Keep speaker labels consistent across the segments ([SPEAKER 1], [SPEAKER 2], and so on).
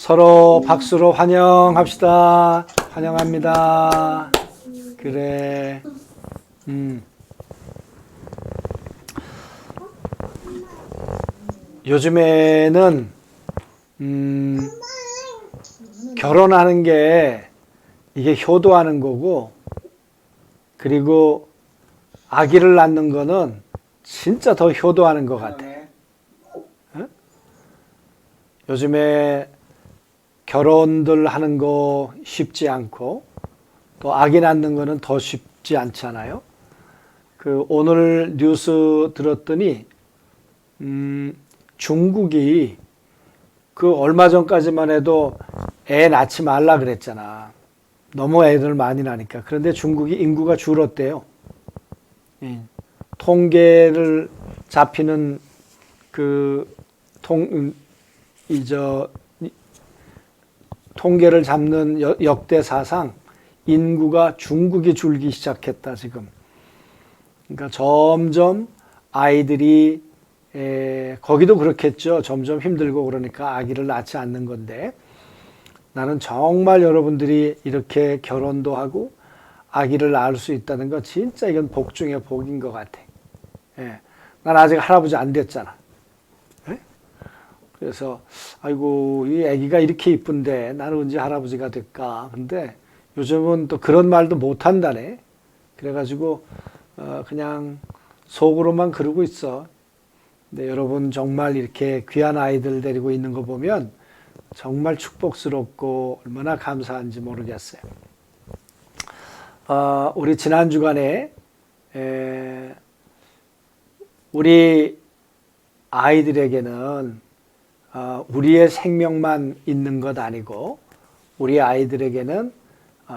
[SPEAKER 1] 서로 박수로 환영합시다. 환영합니다. 그래. 요즘에는 결혼하는 게 이게 효도하는 거고, 그리고 아기를 낳는 거는 진짜 더 효도하는 것 같아. 어? 요즘에 결혼들 하는 거 쉽지 않고, 또 아기 낳는 거는 더 쉽지 않잖아요. 오늘 뉴스 들었더니 중국이 얼마 전까지만 해도 애 낳지 말라 그랬잖아. 너무 애들 많이 나니까. 그런데 중국이 인구가 줄었대요. 예. 통계를 잡히는 통계를 잡는 역대 사상 인구가 중국이 줄기 시작했다, 지금. 그러니까 점점 아이들이 거기도 그렇겠죠. 점점 힘들고 그러니까 아기를 낳지 않는 건데, 나는 정말 여러분들이 이렇게 결혼도 하고 아기를 낳을 수 있다는 거 진짜 이건 복 중에 복인 것 같아. 예. 난 아직 할아버지 안 됐잖아. 예? 그래서 아이고 이 아기가 이렇게 이쁜데 나는 언제 할아버지가 될까. 근데 요즘은 또 그런 말도 못 한다네. 그래가지고 그냥 속으로만 그러고 있어. 근데 여러분 정말 이렇게 귀한 아이들 데리고 있는 거 보면 정말 축복스럽고 얼마나 감사한지 모르겠어요. 우리 지난 주간에 우리 아이들에게는 우리의 생명만 있는 것 아니고 우리 아이들에게는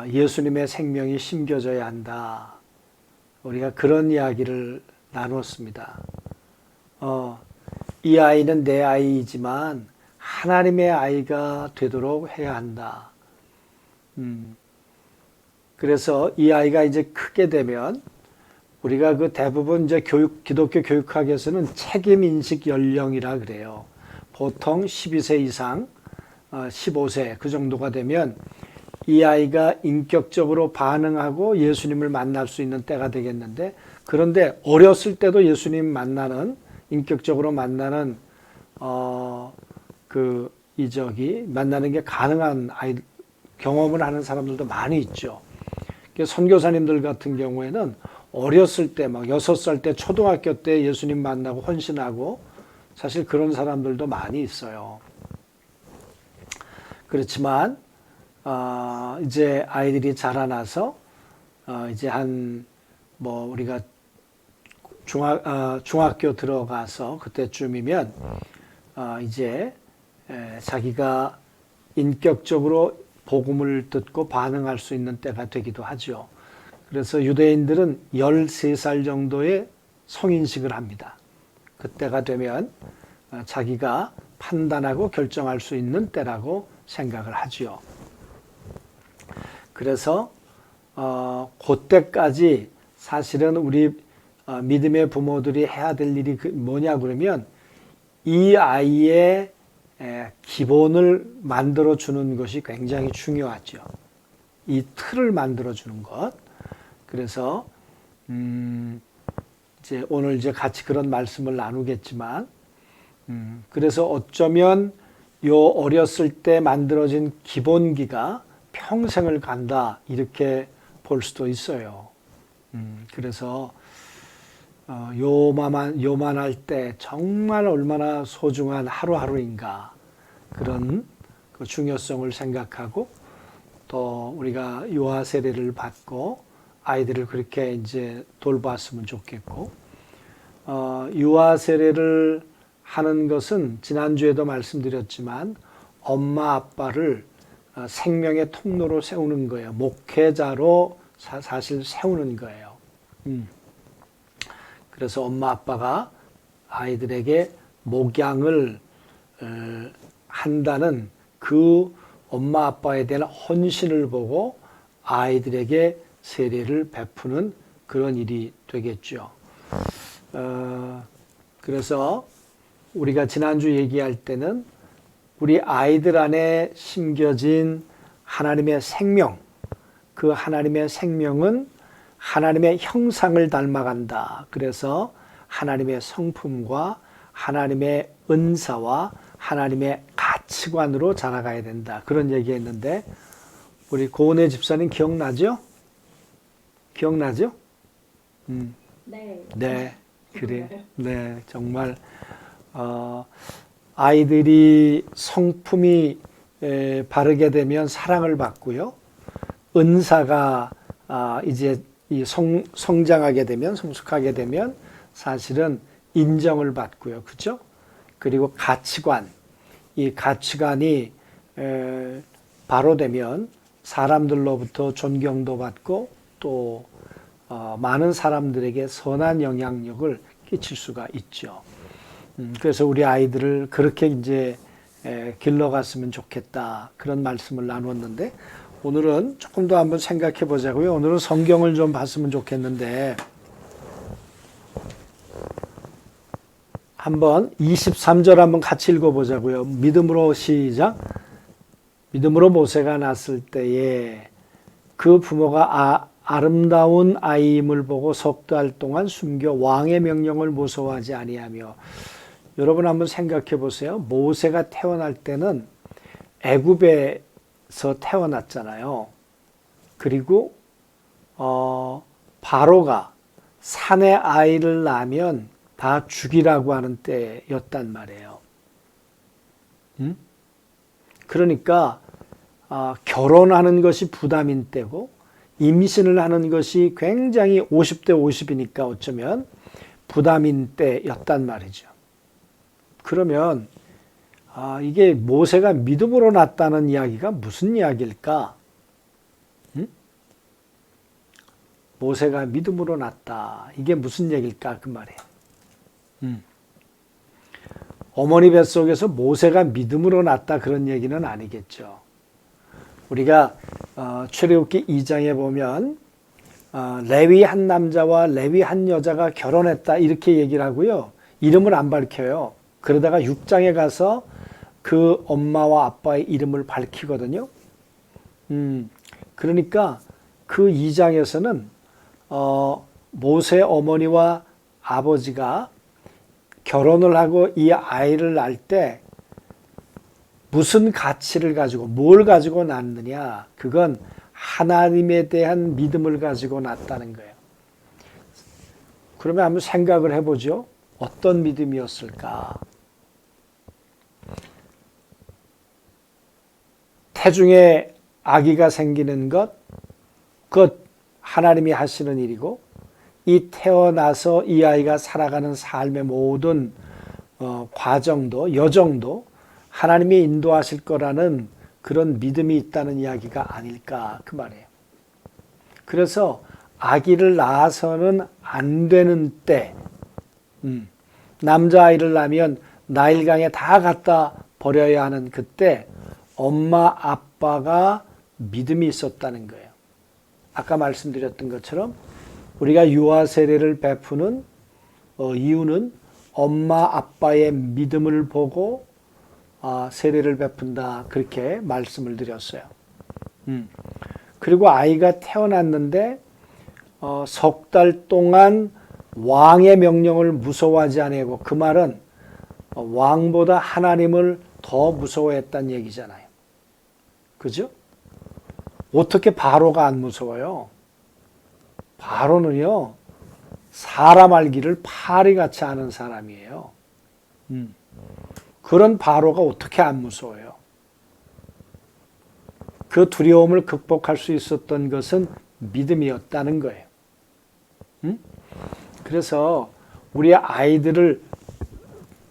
[SPEAKER 1] 예수님의 생명이 심겨져야 한다. 우리가 그런 이야기를 나눴습니다. 이 아이는 내 아이이지만 하나님의 아이가 되도록 해야 한다. 그래서 이 아이가 이제 크게 되면 우리가 대부분 이제 기독교 교육학에서는 책임인식 연령이라 그래요. 보통 12세 이상, 15세 그 정도가 되면 이 아이가 인격적으로 반응하고 예수님을 만날 수 있는 때가 되겠는데, 그런데 어렸을 때도 예수님 인격적으로 만나는 만나는 게 가능한 경험을 하는 사람들도 많이 있죠. 선교사님들 같은 경우에는 어렸을 때 막 6살 때 초등학교 때 예수님 만나고 헌신하고 사실 그런 사람들도 많이 있어요. 그렇지만 이제 아이들이 자라나서 이제 우리가 중학교 들어가서 그때쯤이면 이제 자기가 인격적으로 복음을 듣고 반응할 수 있는 때가 되기도 하죠. 그래서 유대인들은 13살 정도의 성인식을 합니다. 그때가 되면 자기가 판단하고 결정할 수 있는 때라고 생각을 하죠. 그래서 그때까지 사실은 우리 믿음의 부모들이 해야 될 일이 뭐냐 그러면 이 아이의 기본을 만들어 주는 것이 굉장히 중요하죠. 이 틀을 만들어 주는 것. 그래서 이제 오늘 이제 같이 그런 말씀을 나누겠지만, 그래서 어쩌면 요 어렸을 때 만들어진 기본기가 평생을 간다 이렇게 볼 수도 있어요. 그래서 요만할 때 정말 얼마나 소중한 하루하루인가 그런 그 중요성을 생각하고, 또 우리가 유아 세례를 받고 아이들을 그렇게 이제 돌봤으면 좋겠고, 유아 세례를 하는 것은 지난주에도 말씀드렸지만 엄마 아빠를 생명의 통로로 세우는 거예요. 목회자로 사실 세우는 거예요. 그래서 엄마 아빠가 아이들에게 목양을 한다는 그 엄마 아빠에 대한 헌신을 보고 아이들에게 세례를 베푸는 그런 일이 되겠죠. 그래서 우리가 지난주 얘기할 때는 우리 아이들 안에 심겨진 하나님의 생명, 그 하나님의 생명은 하나님의 형상을 닮아간다. 그래서 하나님의 성품과 하나님의 은사와 하나님의 가치관으로 자라가야 된다. 그런 얘기했는데 우리 고은혜 집사님 기억나죠? 기억나죠?
[SPEAKER 2] 네.
[SPEAKER 1] 네, 그래. 네, 정말 아이들이 성품이 바르게 되면 사랑을 받고요. 은사가 이제 이 성장하게 되면, 성숙하게 되면 사실은 인정을 받고요. 그죠? 그리고 가치관, 이 가치관이 바로 되면 사람들로부터 존경도 받고 또 많은 사람들에게 선한 영향력을 끼칠 수가 있죠. 그래서 우리 아이들을 그렇게 이제 길러갔으면 좋겠다. 그런 말씀을 나눴는데 오늘은 조금 더 한번 생각해 보자고요. 오늘은 성경을 좀 봤으면 좋겠는데 한번 23절 한번 같이 읽어보자고요. 믿음으로 시작. 믿음으로 모세가 낳았을 때에 그 부모가 아름다운 아이임을 보고 석 달 동안 숨겨 왕의 명령을 무서워하지 아니하며. 여러분 한번 생각해 보세요. 모세가 태어날 때는 애굽에서 태어났잖아요. 그리고 바로가 산에 아이를 낳으면 다 죽이라고 하는 때였단 말이에요. 그러니까 결혼하는 것이 부담인 때고 임신을 하는 것이 굉장히 50대 50이니까 어쩌면 부담인 때였단 말이죠. 그러면 이게 모세가 믿음으로 낳았다는 이야기가 무슨 이야기일까? 모세가 믿음으로 낳았다. 이게 무슨 얘기일까? 그 말이에요. 어머니 뱃속에서 모세가 믿음으로 낳았다 그런 얘기는 아니겠죠. 우리가 출애굽기 2장에 보면 레위 한 남자와 레위 한 여자가 결혼했다 이렇게 얘기를 하고요. 이름을 안 밝혀요. 그러다가 6장에 가서 그 엄마와 아빠의 이름을 밝히거든요. 그러니까 그 2장에서는 모세 어머니와 아버지가 결혼을 하고 이 아이를 낳을 때 무슨 가치를 가지고 뭘 가지고 낳느냐, 그건 하나님에 대한 믿음을 가지고 낳았다는 거예요. 그러면 한번 생각을 해보죠. 어떤 믿음이었을까? 태중에 아기가 생기는 것, 그것 하나님이 하시는 일이고, 이 태어나서 이 아이가 살아가는 삶의 모든 과정도, 여정도 하나님이 인도하실 거라는 그런 믿음이 있다는 이야기가 아닐까 그 말이에요. 그래서 아기를 낳아서는 안 되는 때, 남자아이를 낳으면 나일강에 다 갖다 버려야 하는 그때 엄마 아빠가 믿음이 있었다는 거예요. 아까 말씀드렸던 것처럼 우리가 유아 세례를 베푸는 이유는 엄마 아빠의 믿음을 보고 세례를 베푼다 그렇게 말씀을 드렸어요. 그리고 아이가 태어났는데 석 달 동안 왕의 명령을 무서워하지 아니하고, 그 말은 왕보다 하나님을 더 무서워했다는 얘기잖아요. 그죠? 어떻게 바로가 안 무서워요? 바로는요, 사람 알기를 파리같이 아는 사람이에요. 그런 바로가 어떻게 안 무서워요? 그 두려움을 극복할 수 있었던 것은 믿음이었다는 거예요. 그래서 우리 아이들을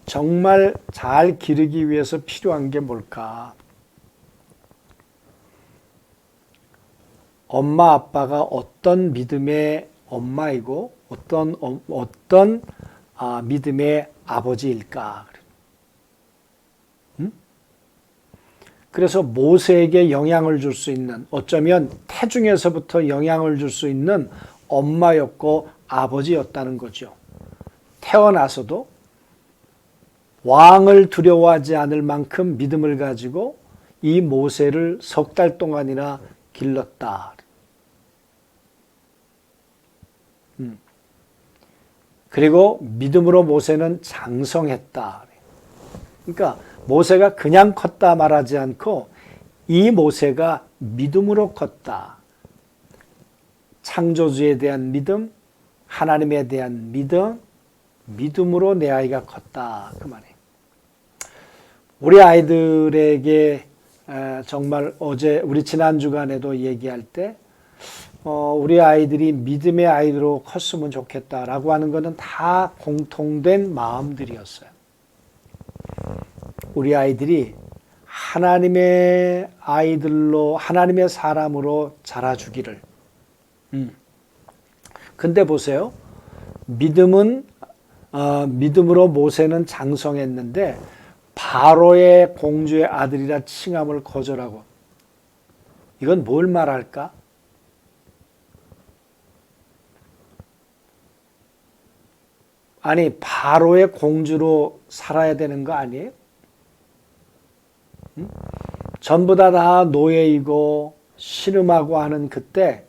[SPEAKER 1] 정말 잘 기르기 위해서 필요한 게 뭘까? 엄마 아빠가 어떤 믿음의 엄마이고 어떤 믿음의 아버지일까? 그래서 모세에게 영향을 줄 수 있는, 어쩌면 태중에서부터 영향을 줄 수 있는 엄마였고 아버지였다는 거죠. 태어나서도 왕을 두려워하지 않을 만큼 믿음을 가지고 이 모세를 3달 동안이나 길렀다. 그리고 믿음으로 모세는 장성했다. 그러니까 모세가 그냥 컸다 말하지 않고 이 모세가 믿음으로 컸다. 창조주에 대한 믿음, 하나님에 대한 믿음, 믿음으로 내 아이가 컸다. 그 말이에요. 우리 아이들에게 정말 어제 우리 지난 주간에도 얘기할 때 우리 아이들이 믿음의 아이로 컸으면 좋겠다라고 하는 것은 다 공통된 마음들이었어요. 우리 아이들이 하나님의 아이들로 하나님의 사람으로 자라주기를. 근데 보세요. 믿음으로 모세는 장성했는데 바로의 공주의 아들이라 칭함을 거절하고. 이건 뭘 말할까? 아니, 바로의 공주로 살아야 되는 거 아니에요? 전부 다 노예이고 신음하고 하는 그때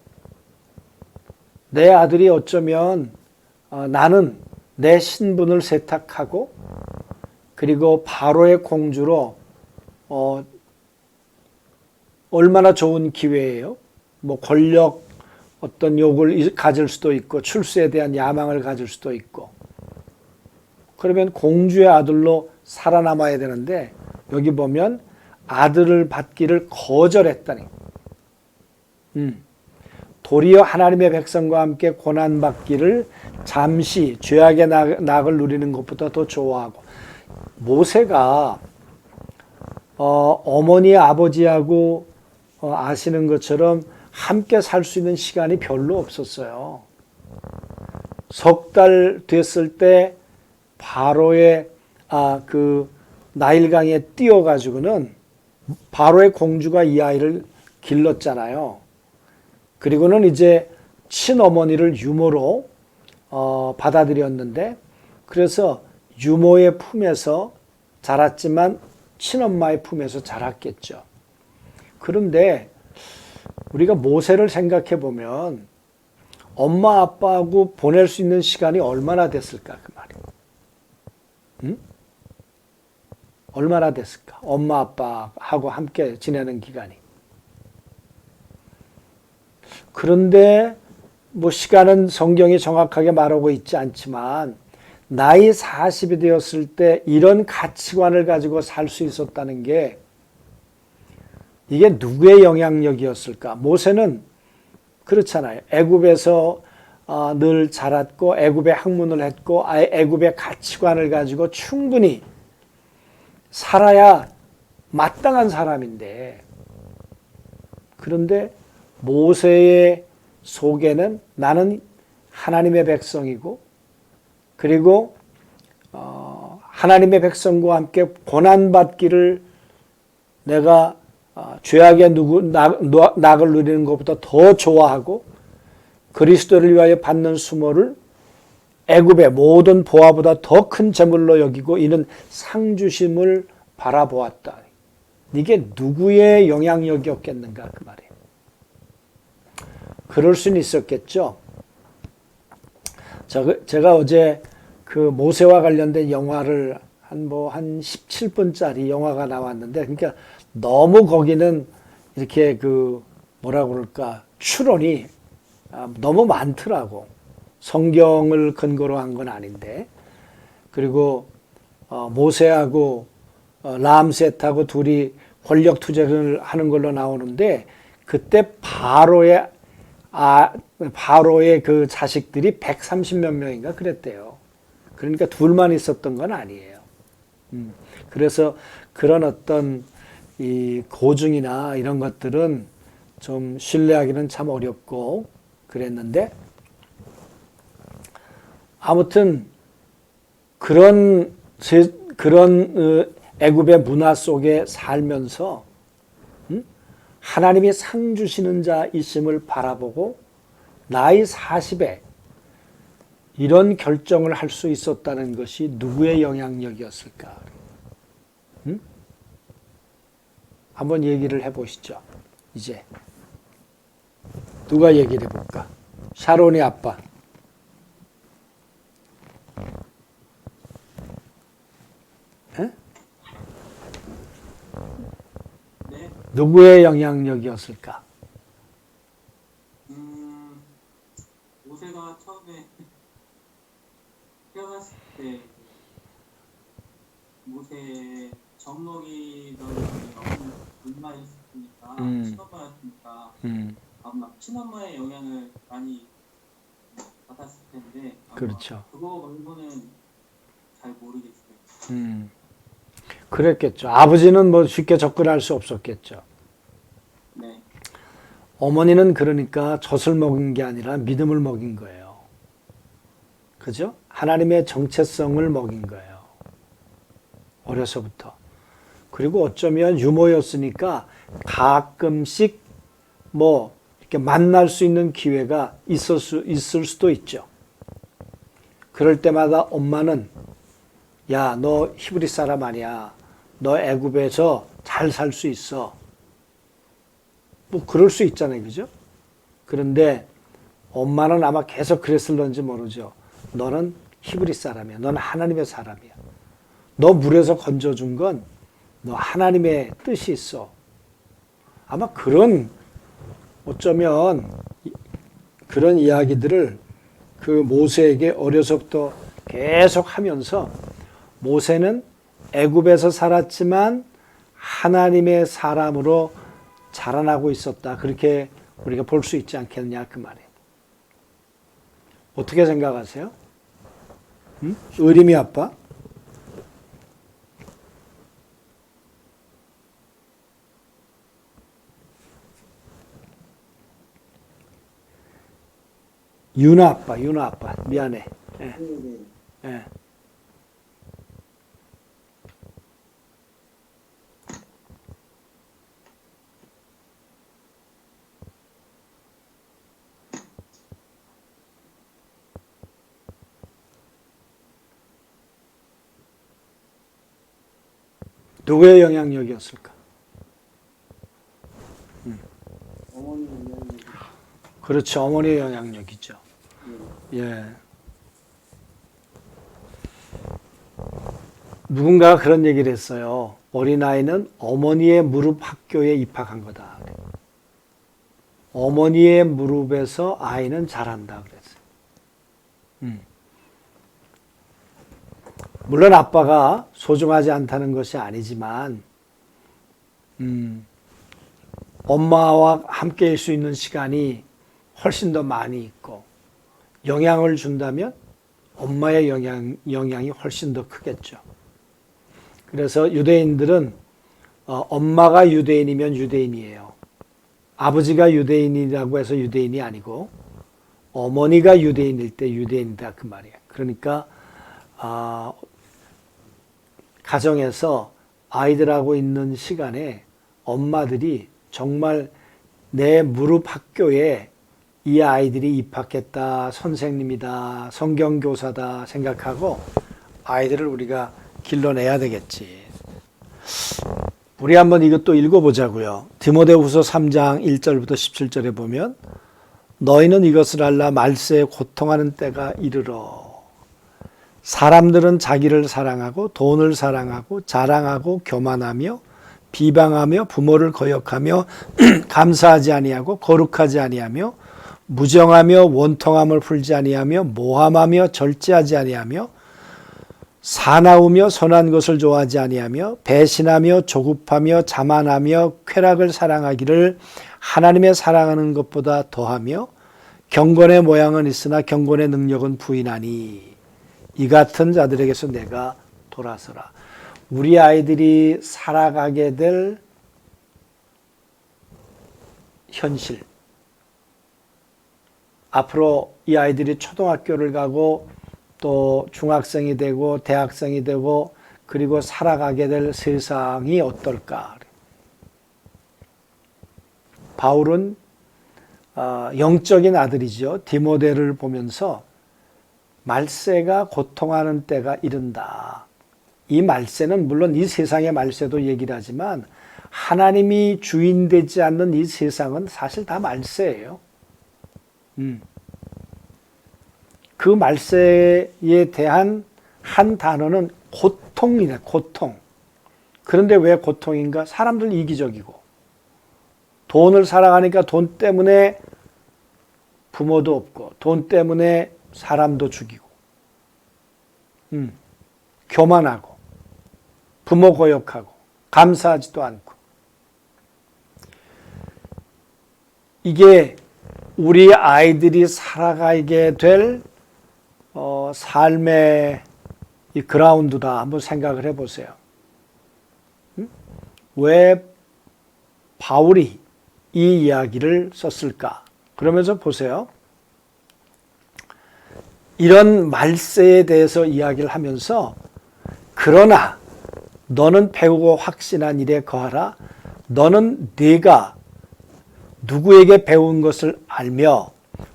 [SPEAKER 1] 내 아들이 어쩌면 나는 내 신분을 세탁하고 그리고 바로의 공주로 얼마나 좋은 기회예요. 뭐 권력 어떤 욕을 가질 수도 있고 출세에 대한 야망을 가질 수도 있고 그러면 공주의 아들로 살아남아야 되는데 여기 보면 아들을 받기를 거절했다니. 도리어 하나님의 백성과 함께 고난받기를 잠시 죄악의 낙을 누리는 것보다 더 좋아하고. 모세가 어머니 아버지하고 아시는 것처럼 함께 살 수 있는 시간이 별로 없었어요. 3달 됐을 때 바로의 그 나일강에 뛰어가지고는 바로의 공주가 이 아이를 길렀잖아요. 그리고는 이제 친어머니를 유모로 받아들였는데 그래서 유모의 품에서 자랐지만 친엄마의 품에서 자랐겠죠. 그런데 우리가 모세를 생각해 보면 엄마 아빠하고 보낼 수 있는 시간이 얼마나 됐을까 그 말이에요. 얼마나 됐을까? 엄마 아빠하고 함께 지내는 기간이. 그런데 뭐 시간은 성경이 정확하게 말하고 있지 않지만 나이 40이 되었을 때 이런 가치관을 가지고 살 수 있었다는 게 이게 누구의 영향력이었을까? 모세는 그렇잖아요. 애굽에서 늘 자랐고 애굽의 학문을 했고 애굽의 가치관을 가지고 충분히 살아야 마땅한 사람인데 그런데 모세의 속에는 나는 하나님의 백성이고 그리고 하나님의 백성과 함께 고난받기를 내가 죄악의 낙을 누리는 것보다 더 좋아하고 그리스도를 위하여 받는 수모를 애굽의 모든 보화보다 더 큰 재물로 여기고 이는 상주심을 바라보았다. 이게 누구의 영향력이었겠는가 그 말이에요. 그럴 수는 있었겠죠. 제가 어제 그 모세와 관련된 영화를 한 17분짜리 영화가 나왔는데 그러니까 너무 거기는 이렇게 그 뭐라 그럴까 추론이 너무 많더라고. 성경을 근거로 한 건 아닌데 그리고 모세하고 람셋하고 둘이 권력 투쟁을 하는 걸로 나오는데 그때 바로의 그 자식들이 130몇 명인가 그랬대요. 그러니까 둘만 있었던 건 아니에요. 그래서 그런 어떤 이 고증이나 이런 것들은 좀 신뢰하기는 참 어렵고 그랬는데 아무튼 그런 애굽의 문화 속에 살면서 하나님이 상 주시는 자이심을 바라보고 나이 40에 이런 결정을 할 수 있었다는 것이 누구의 영향력이었을까? 응? 한번 얘기를 해보시죠. 이제 누가 얘기를 해볼까? 샤론이 아빠. 에?
[SPEAKER 3] 네.
[SPEAKER 1] 누구의 영향력이었을까?
[SPEAKER 3] 모세가 처음에 태어났을 때 모세 젖먹이던 너무 불만했으니까 친엄마였으니까 아마 친엄마의 영향을 많이 받았을 텐데 아마
[SPEAKER 1] 그렇죠.
[SPEAKER 3] 그거 말고는 잘 모르겠어요.
[SPEAKER 1] 그랬겠죠. 아버지는 뭐 쉽게 접근할 수 없었겠죠.
[SPEAKER 3] 네.
[SPEAKER 1] 어머니는 그러니까 젖을 먹은 게 아니라 믿음을 먹인 거예요. 그죠? 하나님의 정체성을 먹인 거예요. 어려서부터. 그리고 어쩌면 유모였으니까 가끔씩 뭐 이렇게 만날 수 있는 기회가 있을 수도 있죠. 그럴 때마다 엄마는 야, 너 히브리 사람 아니야. 너 애굽에서 잘 살 수 있어. 뭐 그럴 수 있잖아요. 그죠? 그런데 엄마는 아마 계속 그랬을런지 모르죠. 너는 히브리 사람이야. 너는 하나님의 사람이야. 너 물에서 건져준 건 너 하나님의 뜻이 있어. 아마 그런 어쩌면 그런 이야기들을 그 모세에게 어려서부터 계속 하면서 모세는 애굽에서 살았지만 하나님의 사람으로 자라나고 있었다. 그렇게 우리가 볼 수 있지 않겠냐 그 말이에요. 어떻게 생각하세요? 의림이 아빠? 윤아 아빠. 미안해. 예. 예. 누구의 영향력이었을까?
[SPEAKER 3] 어머니 영향이
[SPEAKER 1] 그렇죠. 어머니의 영향력이죠. 예. 누군가가 그런 얘기를 했어요. 어린아이는 어머니의 무릎 학교에 입학한 거다. 어머니의 무릎에서 아이는 자란다 그랬어요. 물론 아빠가 소중하지 않다는 것이 아니지만 엄마와 함께일 수 있는 시간이 훨씬 더 많이 있고 영향을 준다면 엄마의 영향이 훨씬 더 크겠죠. 그래서 유대인들은 엄마가 유대인이면 유대인이에요. 아버지가 유대인이라고 해서 유대인이 아니고 어머니가 유대인일 때 유대인이다 그 말이에요. 그러니까 가정에서 아이들하고 있는 시간에 엄마들이 정말 내 무릎 학교에 이 아이들이 입학했다, 선생님이다, 성경교사다 생각하고 아이들을 우리가 길러내야 되겠지. 우리 한번 이것도 읽어보자고요. 디모데후서 3장 1절부터 17절에 보면 너희는 이것을 알라 말세에 고통하는 때가 이르러 사람들은 자기를 사랑하고 돈을 사랑하고 자랑하고 교만하며 비방하며 부모를 거역하며 감사하지 아니하고 거룩하지 아니하며 무정하며 원통함을 풀지 아니하며 모함하며 절제하지 아니하며 사나우며 선한 것을 좋아하지 아니하며 배신하며 조급하며 자만하며 쾌락을 사랑하기를 하나님의 사랑하는 것보다 더하며 경건의 모양은 있으나 경건의 능력은 부인하니 이 같은 자들에게서 내가 돌아서라. 우리 아이들이 살아가게 될 현실. 앞으로 이 아이들이 초등학교를 가고 또 중학생이 되고 대학생이 되고 그리고 살아가게 될 세상이 어떨까? 바울은 영적인 아들이죠. 디모데를 보면서 말세가 고통하는 때가 이른다. 이 말세는 물론 이 세상의 말세도 얘기를 하지만 하나님이 주인되지 않는 이 세상은 사실 다 말세예요. 그 말세에 대한 한 단어는 고통이네, 고통. 그런데 왜 고통인가? 사람들 이기적이고 돈을 살아가니까 돈 때문에 부모도 없고 돈 때문에 사람도 죽이고 교만하고 부모 고역하고 감사하지도 않고 이게 우리 아이들이 살아가게 될 삶의 이 그라운드다. 한번 생각을 해보세요. 왜 바울이 이 이야기를 썼을까? 그러면서 보세요. 이런 말세에 대해서 이야기를 하면서 그러나 너는 배우고 확신한 일에 거하라. 너는 네가 누구에게 배운 것을 알며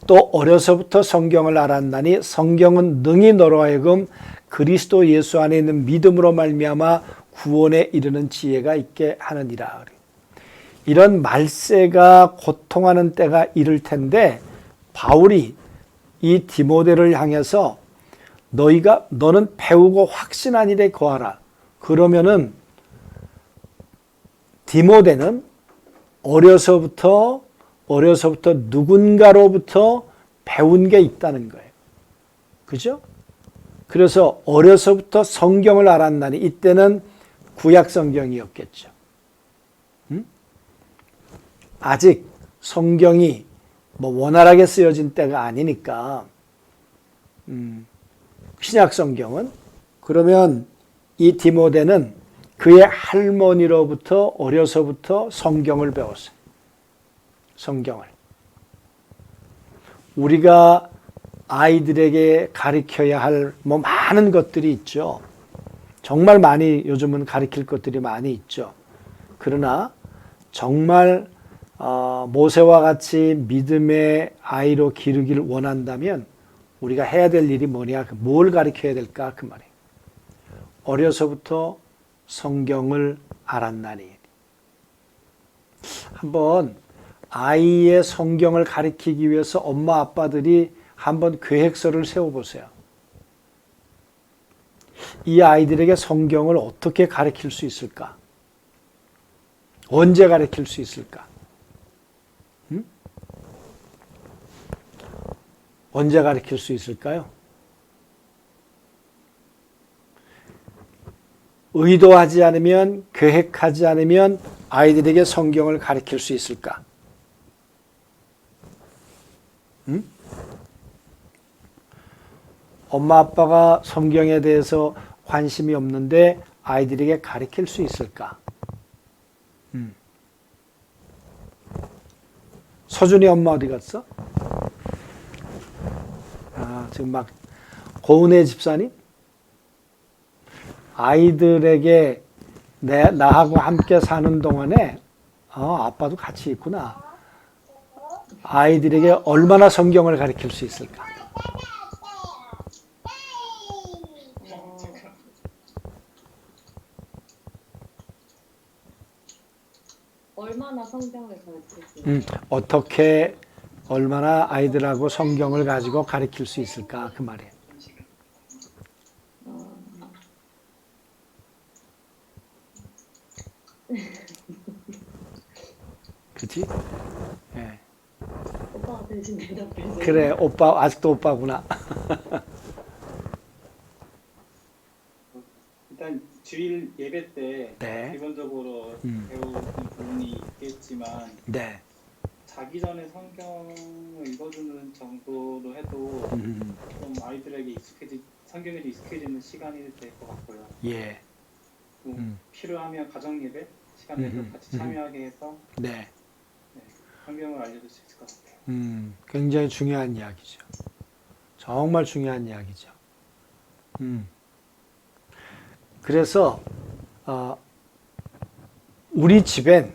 [SPEAKER 1] 또 어려서부터 성경을 알았나니 성경은 능히 너로 하여금 그리스도 예수 안에 있는 믿음으로 말미암아 구원에 이르는 지혜가 있게 하느니라. 이런 말세가 고통하는 때가 이를 텐데 바울이 이 디모데를 향해서 너는 배우고 확신한 일에 거하라. 그러면은 디모데는 어려서부터 누군가로부터 배운 게 있다는 거예요. 그죠? 그래서 어려서부터 성경을 알았나니 이때는 구약 성경이었겠죠. 아직 성경이 원활하게 쓰여진 때가 아니니까 신약 성경은 그러면 이 디모데는 그의 할머니로부터 어려서부터 성경을 배웠어요. 성경을. 우리가 아이들에게 가르쳐야 할 많은 것들이 있죠. 정말 많이 요즘은 가르칠 것들이 많이 있죠. 그러나 정말 모세와 같이 믿음의 아이로 기르기를 원한다면 우리가 해야 될 일이 뭐냐? 뭘 가르쳐야 될까? 그 말이에요. 어려서부터 성경을 알았나니. 한번 아이의 성경을 가르치기 위해서 엄마 아빠들이 한번 계획서를 세워보세요. 이 아이들에게 성경을 어떻게 가르칠 수 있을까? 언제 가르칠 수 있을까? 언제 가르칠 수 있을까요? 의도하지 않으면, 계획하지 않으면 아이들에게 성경을 가르칠 수 있을까? 엄마 아빠가 성경에 대해서 관심이 없는데 아이들에게 가르칠 수 있을까? 서준이 엄마 어디 갔어? 지금 막 고은혜 집사님? 아이들에게 나하고 함께 사는 동안에 아빠도 같이 있구나. 아이들에게 얼마나 성경을 가르칠 수 있을까?
[SPEAKER 2] 얼마나 성경을 가르칠 수
[SPEAKER 1] 어떻게 얼마나 아이들하고 성경을 가지고 가르칠 수 있을까? 그 말이에요. 그치? 네.
[SPEAKER 2] 오빠가 대신 대답해줘.
[SPEAKER 1] 그래, 오빠, 아직도 오빠구나.
[SPEAKER 4] 일단 주일 예배 때
[SPEAKER 1] 네.
[SPEAKER 4] 기본적으로 배우는 부분이 있겠지만
[SPEAKER 1] 네.
[SPEAKER 4] 자기 전에 성경을 읽어주는 정도로 해도 좀 아이들에게 성경에 익숙해지는 시간이 될 것 같고요.
[SPEAKER 1] 예.
[SPEAKER 4] 또 필요하면 가정 예배 시간에도 같이 참여하게 해서
[SPEAKER 1] 네.
[SPEAKER 4] 성경을 알려줄 수 있을 것 같아요.
[SPEAKER 1] 굉장히 중요한 이야기죠. 정말 중요한 이야기죠. 그래서 우리 집엔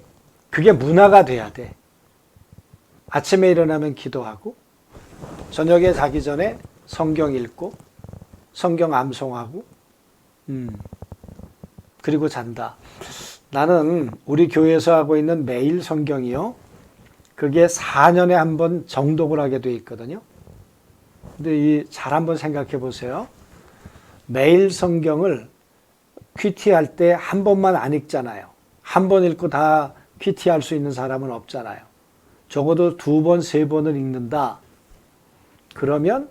[SPEAKER 1] 그게 문화가 돼야 돼. 아침에 일어나면 기도하고 저녁에 자기 전에 성경 읽고 성경 암송하고, 그리고 잔다. 나는 우리 교회에서 하고 있는 매일 성경이요. 그게 4년에 한 번 정독을 하게 돼 있거든요. 근데 잘 한번 생각해 보세요. 매일 성경을 큐티할 때 한 번만 안 읽잖아요. 한 번 읽고 다 큐티할 수 있는 사람은 없잖아요. 적어도 2번, 3번을 읽는다. 그러면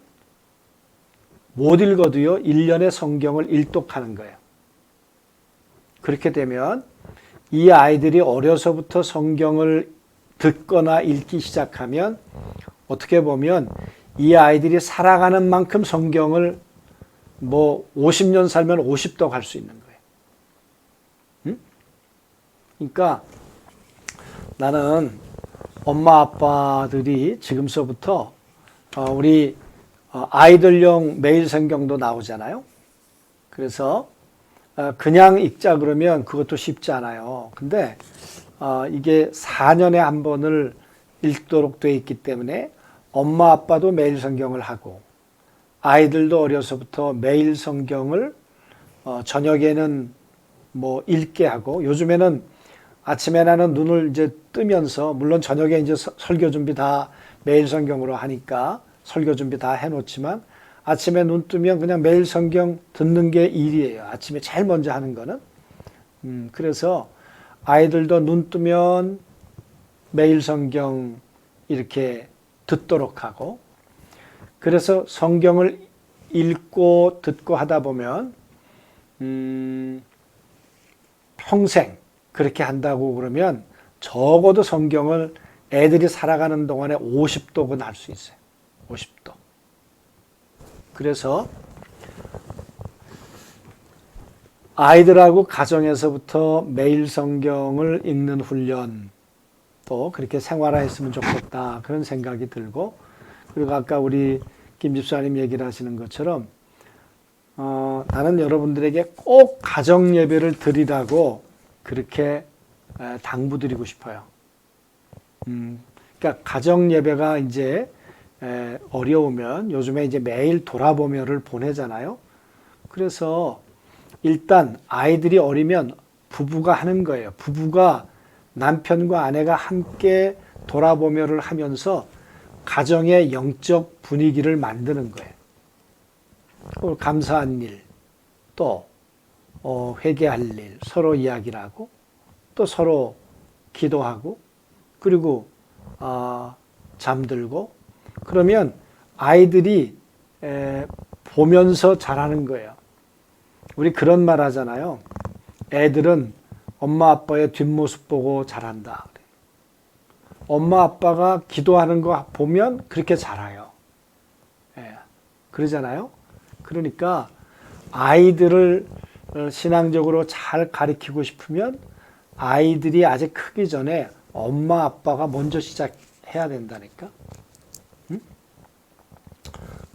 [SPEAKER 1] 못 읽어도요, 1년의 성경을 일독하는 거예요. 그렇게 되면 이 아이들이 어려서부터 성경을 듣거나 읽기 시작하면 어떻게 보면 이 아이들이 살아가는 만큼 성경을 50년 살면 50도 갈 수 있는 거예요. 응? 그러니까 나는 엄마 아빠들이 지금서부터 우리 아이들용 매일 성경도 나오잖아요. 그래서 그냥 읽자 그러면 그것도 쉽지 않아요. 근데 이게 4년에 한 번을 읽도록 되어 있기 때문에 엄마 아빠도 매일 성경을 하고 아이들도 어려서부터 매일 성경을 저녁에는 읽게 하고, 요즘에는 아침에 나는 눈을 이제 뜨면서, 물론 저녁에 이제 설교 준비 다 매일 성경으로 하니까 설교 준비 다 해놓지만 아침에 눈 뜨면 그냥 매일 성경 듣는 게 일이에요. 아침에 제일 먼저 하는 거는. 그래서 아이들도 눈 뜨면 매일 성경 이렇게 듣도록 하고, 그래서 성경을 읽고 듣고 하다 보면 평생 그렇게 한다고 그러면 적어도 성경을 애들이 살아가는 동안에 50독은 할 수 있어요. 50독. 그래서 아이들하고 가정에서부터 매일 성경을 읽는 훈련, 또 그렇게 생활화했으면 좋겠다, 그런 생각이 들고, 그리고 아까 우리 김 집사님 얘기를 하시는 것처럼 나는 여러분들에게 꼭 가정 예배를 드리라고 그렇게 당부드리고 싶어요. 그러니까 가정 예배가 이제 어려우면 요즘에 이제 매일 돌아보며를 보내잖아요. 그래서 일단 아이들이 어리면 부부가 하는 거예요. 부부가, 남편과 아내가 함께 돌아보며를 하면서 가정의 영적 분위기를 만드는 거예요. 감사한 일, 또 회개할 일, 서로 이야기를 하고, 또 서로 기도하고, 그리고 잠들고, 그러면 아이들이 보면서 자라는 거예요. 우리 그런 말 하잖아요. 애들은 엄마 아빠의 뒷모습 보고 자란다. 엄마 아빠가 기도하는 거 보면 그렇게 자라요. 그러잖아요. 그러니까 아이들을 신앙적으로 잘 가르치고 싶으면 아이들이 아직 크기 전에 엄마 아빠가 먼저 시작해야 된다니까.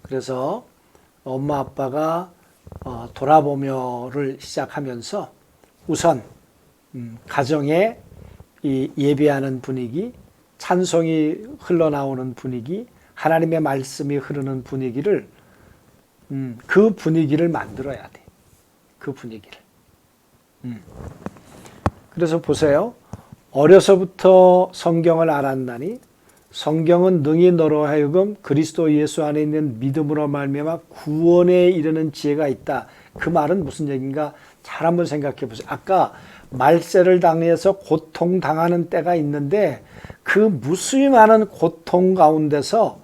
[SPEAKER 1] 그래서 엄마 아빠가 돌아보며를 시작하면서 우선 가정에 이 예배하는 분위기, 찬송이 흘러나오는 분위기, 하나님의 말씀이 흐르는 분위기를, 그 분위기를 만들어야 돼. 그 분위기를. 그래서 보세요. 어려서부터 성경을 알았나니 성경은 능히 너로 하여금 그리스도 예수 안에 있는 믿음으로 말미암아 구원에 이르는 지혜가 있다. 그 말은 무슨 얘기인가? 잘 한번 생각해 보세요. 아까 말세를 당해서 고통당하는 때가 있는데 그 무수히 많은 고통 가운데서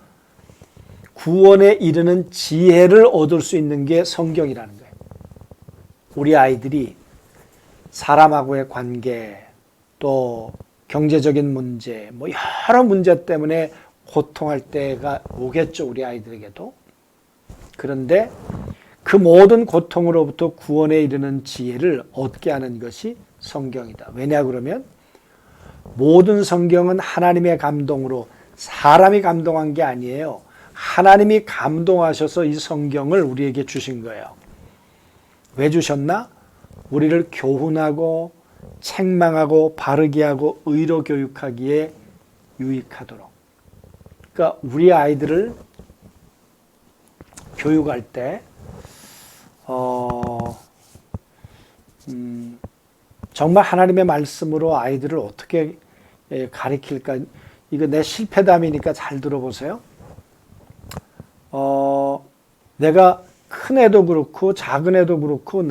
[SPEAKER 1] 구원에 이르는 지혜를 얻을 수 있는 게 성경이라는 거예요. 우리 아이들이 사람하고의 관계, 또 경제적인 문제, 여러 문제 때문에 고통할 때가 오겠죠, 우리 아이들에게도. 그런데 그 모든 고통으로부터 구원에 이르는 지혜를 얻게 하는 것이 성경이다. 왜냐 그러면 모든 성경은 하나님의 감동으로, 사람이 감동한 게 아니에요. 하나님이 감동하셔서 이 성경을 우리에게 주신 거예요. 왜 주셨나? 우리를 교훈하고 책망하고 바르게 하고 의로 교육하기에 유익하도록. 그러니까 우리 아이들을 교육할 때 정말 하나님의 말씀으로 아이들을 어떻게 가르칠까? 이거 내 실패담이니까 잘 들어보세요. 내가 큰 애도 그렇고 작은 애도 그렇고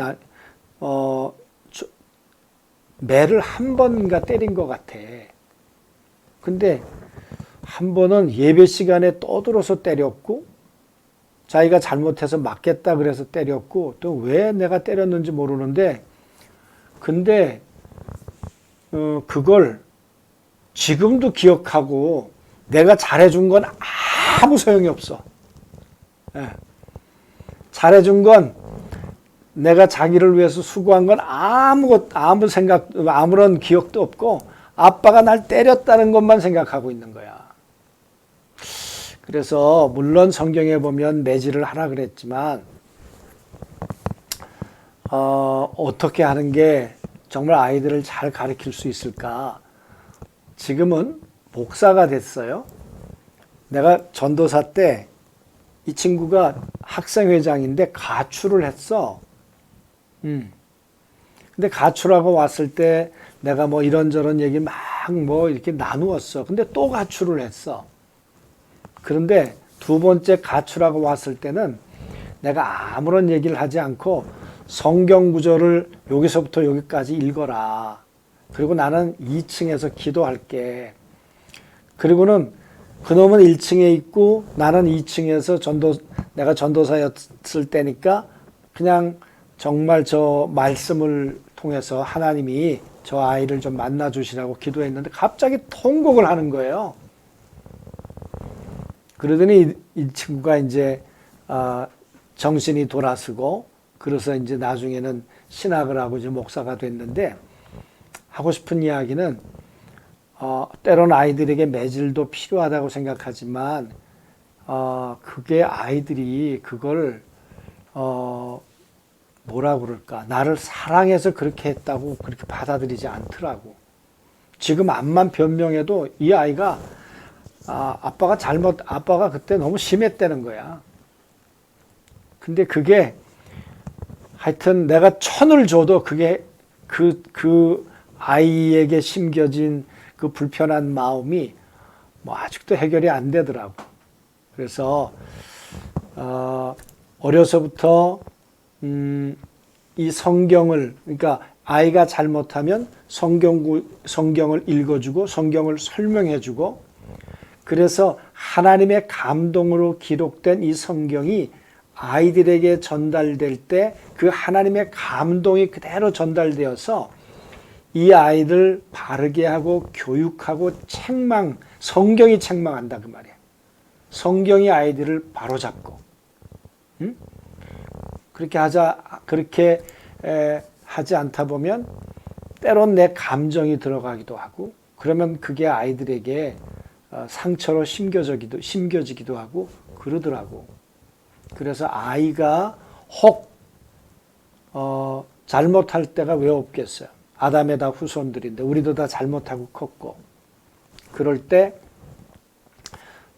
[SPEAKER 1] 매를 한 번인가 때린 것 같아. 근데 한 번은 예배 시간에 떠들어서 때렸고, 자기가 잘못해서 맞겠다 그래서 때렸고, 또 왜 내가 때렸는지 모르는데, 근데 그걸 지금도 기억하고 내가 잘해준 건 아무 소용이 없어. 예. 잘해준 건 내가 자기를 위해서 수고한 건 아무런 기억도 없고 아빠가 날 때렸다는 것만 생각하고 있는 거야. 그래서 물론 성경에 보면 매질을 하라 그랬지만 어떻게 하는 게 정말 아이들을 잘 가르칠 수 있을까? 지금은 목사가 됐어요. 내가 전도사 때 이 친구가 학생회장인데 가출을 했어. 근데 가출하고 왔을 때 내가 뭐 이런저런 얘기 막 뭐 이렇게 나누었어. 근데 또 가출을 했어. 그런데 두 번째 가출하고 왔을 때는 내가 아무런 얘기를 하지 않고 성경 구절을 여기서부터 여기까지 읽어라. 그리고 나는 2층에서 기도할게. 그리고는 그놈은 1층에 있고 나는 2층에서 내가 전도사였을 때니까 그냥 정말 저 말씀을 통해서 하나님이 저 아이를 좀 만나 주시라고 기도했는데 갑자기 통곡을 하는 거예요. 그러더니 이 친구가 이제 정신이 돌아서고 그래서 이제 나중에는 신학을 하고 이제 목사가 됐는데 하고 싶은 이야기는 때로는 아이들에게 매질도 필요하다고 생각하지만 그게 아이들이 그걸 뭐라 그럴까 나를 사랑해서 그렇게 했다고 그렇게 받아들이지 않더라고. 지금 암만 변명해도 이 아이가 아빠가 그때 너무 심했다는 거야. 근데 그게 하여튼 내가 1000을 줘도 그게 그 아이에게 심겨진 그 불편한 마음이 뭐 아직도 해결이 안 되더라고. 그래서 어려서부터 이 성경을 그러니까 아이가 잘못하면 성경을 읽어주고 성경을 설명해주고 그래서 하나님의 감동으로 기록된 이 성경이 아이들에게 전달될 때 그 하나님의 감동이 그대로 전달되어서 이 아이들 바르게 하고 교육하고 성경이 책망한다 그 말이야. 성경이 아이들을 바로잡고, 그렇게 하지 않다 보면 때론 내 감정이 들어가기도 하고, 그러면 그게 아이들에게 상처로 심겨지기도 하고 그러더라고. 그래서 아이가 혹 잘못할 때가 왜 없겠어요? 아담의 다 후손들인데 우리도 다 잘못하고 컸고 그럴 때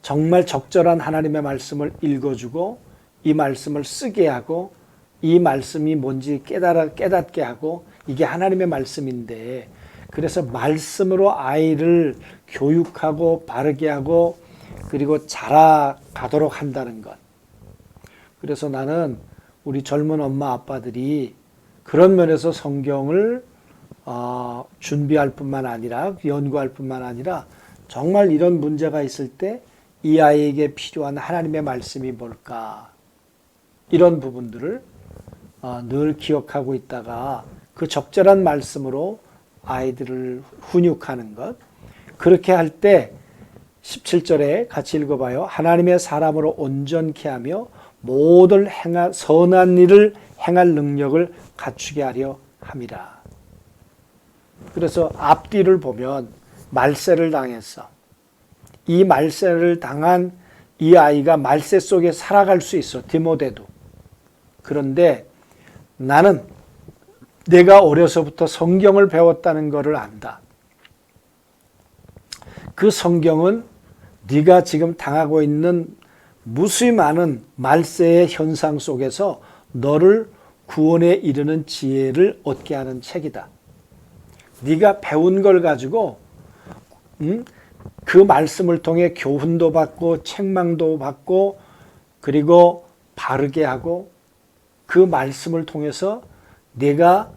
[SPEAKER 1] 정말 적절한 하나님의 말씀을 읽어주고 이 말씀을 쓰게 하고 이 말씀이 뭔지 깨닫게 하고 이게 하나님의 말씀인데 그래서 말씀으로 아이를 교육하고 바르게 하고 그리고 자라가도록 한다는 것. 그래서 나는 우리 젊은 엄마 아빠들이 그런 면에서 성경을 준비할 뿐만 아니라 연구할 뿐만 아니라 정말 이런 문제가 있을 때 이 아이에게 필요한 하나님의 말씀이 뭘까 이런 부분들을 늘 기억하고 있다가 그 적절한 말씀으로 아이들을 훈육하는 것. 그렇게 할 때 17절에 같이 읽어봐요. 하나님의 사람으로 온전케 하며 모든 선한 일을 행할 능력을 갖추게 하려 함이라. 그래서 앞뒤를 보면 말세를 당했어. 이 말세를 당한 이 아이가 말세 속에 살아갈 수 있어. 디모데도. 그런데 나는 내가 어려서부터 성경을 배웠다는 것을 안다. 그 성경은 네가 지금 당하고 있는 무수히 많은 말세의 현상 속에서 너를 구원에 이르는 지혜를 얻게 하는 책이다. 네가 배운 걸 가지고 그 말씀을 통해 교훈도 받고 책망도 받고 그리고 바르게 하고 그 말씀을 통해서 내가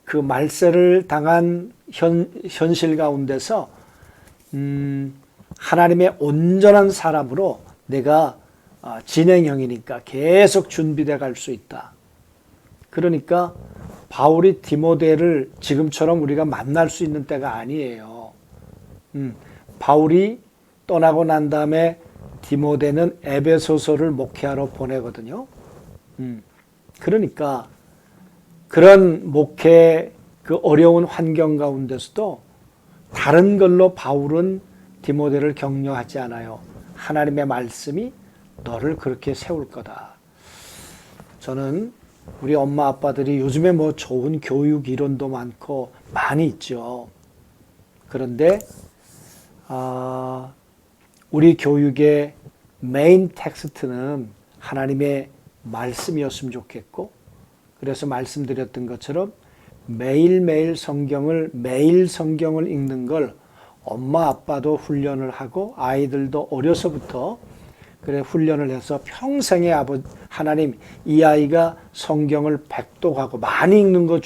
[SPEAKER 1] 그 말세를 당한 현실 가운데서 하나님의 온전한 사람으로 내가 진행형이니까 계속 준비돼 갈 수 있다. 그러니까 바울이 디모데를 지금처럼 우리가 만날 수 있는 때가 아니에요. 바울이 떠나고 난 다음에 디모데는 에베소서를 목회하러 보내거든요. 그러니까 그런 목회 그 어려운 환경 가운데서도 다른 걸로 바울은 디모데를 격려하지 않아요. 하나님의 말씀이 너를 그렇게 세울 거다. 저는 우리 엄마 아빠들이 요즘에 뭐 좋은 교육 이론도 많고 많이 있죠. 그런데 우리 교육의 메인 텍스트는 하나님의 말씀이었으면 좋겠고, 그래서 말씀드렸던 것처럼 매일 성경을 읽는 걸 엄마 아빠도 훈련을 하고 아이들도 어려서부터 그래 훈련을 해서 평생에 하나님 이 아이가 성경을 백독하고 많이 읽는 거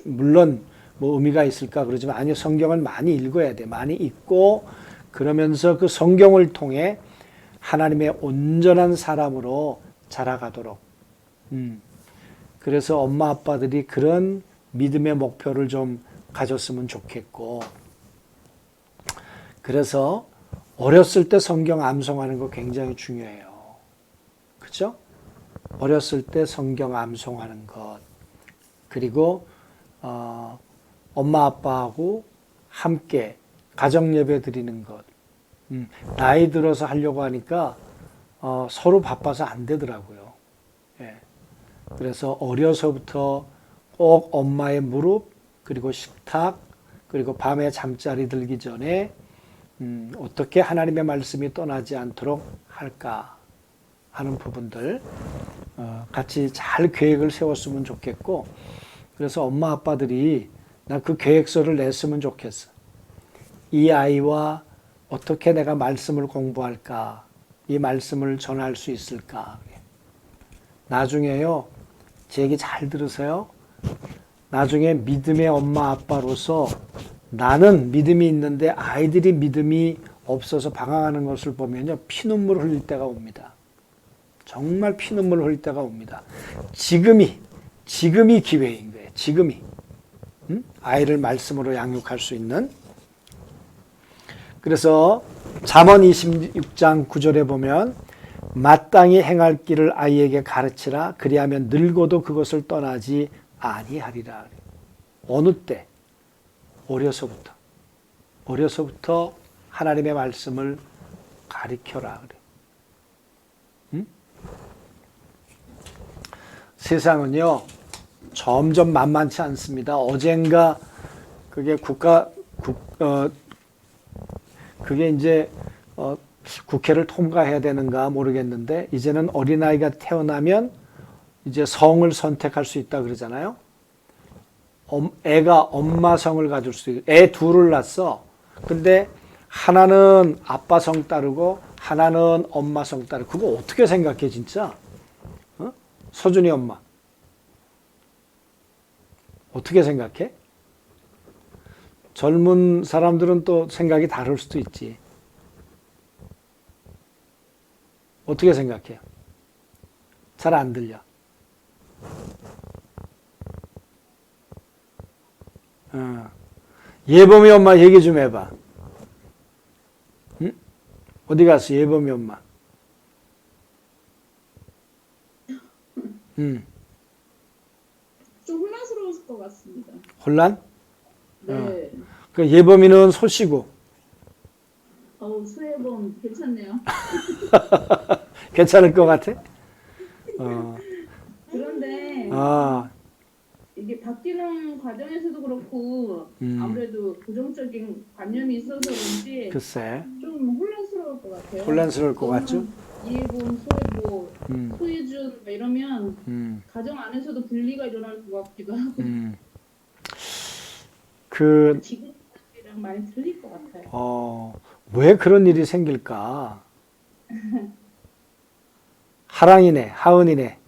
[SPEAKER 1] 물론 의미가 있을까 그러지만 아니요, 성경을 많이 읽어야 돼. 많이 읽고 그러면서 그 성경을 통해 하나님의 온전한 사람으로 자라가도록. 그래서 엄마 아빠들이 그런 믿음의 목표를 좀 가졌으면 좋겠고, 그래서 어렸을 때 성경 암송하는 거 굉장히 중요해요. 그렇죠? 어렸을 때 성경 암송하는 것, 그리고 엄마 아빠하고 함께 가정 예배 드리는 것. 나이 들어서 하려고 하니까 서로 바빠서 안 되더라고요. 예. 그래서 어려서부터 꼭 엄마의 무릎, 그리고 식탁, 그리고 밤에 잠자리 들기 전에 어떻게 하나님의 말씀이 떠나지 않도록 할까 하는 부분들 같이 잘 계획을 세웠으면 좋겠고, 그래서 엄마 아빠들이 난 그 계획서를 냈으면 좋겠어. 이 아이와 어떻게 내가 말씀을 공부할까, 이 말씀을 전할 수 있을까. 나중에요, 제 얘기 잘 들으세요. 나중에 믿음의 엄마 아빠로서 나는 믿음이 있는데 아이들이 믿음이 없어서 방황하는 것을 보면요, 피눈물 흘릴 때가 옵니다. 정말 피눈물 흘릴 때가 옵니다. 지금이 기회인 거예요. 지금이. 아이를 말씀으로 양육할 수 있는. 그래서 잠언 26장 9절에 보면 마땅히 행할 길을 아이에게 가르치라. 그리하면 늙어도 그것을 떠나지 아니하리라. 어느 때? 어려서부터 하나님의 말씀을 가르쳐라. 그래. 세상은요, 점점 만만치 않습니다. 어젠가 그게 그게 이제 국회를 통과해야 되는가 모르겠는데, 이제는 어린아이가 태어나면 이제 성을 선택할 수 있다 그러잖아요. 애가 엄마 성을 가질 수 있고, 애 둘을 낳았어. 근데 하나는 아빠 성 따르고 하나는 엄마 성 따르고. 그거 어떻게 생각해 진짜? 서준이 엄마 어떻게 생각해? 젊은 사람들은 또 생각이 다를 수도 있지. 어떻게 생각해요? 잘 안 들려. 예범이 엄마 얘기 좀 해봐. 응? 어디 갔어, 예범이 엄마?
[SPEAKER 2] 좀 혼란스러웠을 것 같습니다.
[SPEAKER 1] 혼란?
[SPEAKER 2] 네.
[SPEAKER 1] 그 예범이는 소시고.
[SPEAKER 2] 수혜범 괜찮네요.
[SPEAKER 1] 괜찮을 것 같아?
[SPEAKER 2] 그런데 이게 바뀌는 과정에서도 그렇고 아무래도 부정적인 관념이 있어서 그런지
[SPEAKER 1] 글쎄.
[SPEAKER 2] 좀 혼란스러울 것 같아요.
[SPEAKER 1] 혼란스러울 것 같죠?
[SPEAKER 2] 일본, 소해준 이러면 가정 안에서도 분리가 일어날 것 같기도 하고
[SPEAKER 1] 그,
[SPEAKER 2] 지금이랑 많이 틀릴 것 같아요.
[SPEAKER 1] 왜 그런 일이 생길까? 하랑이네, 하은이네.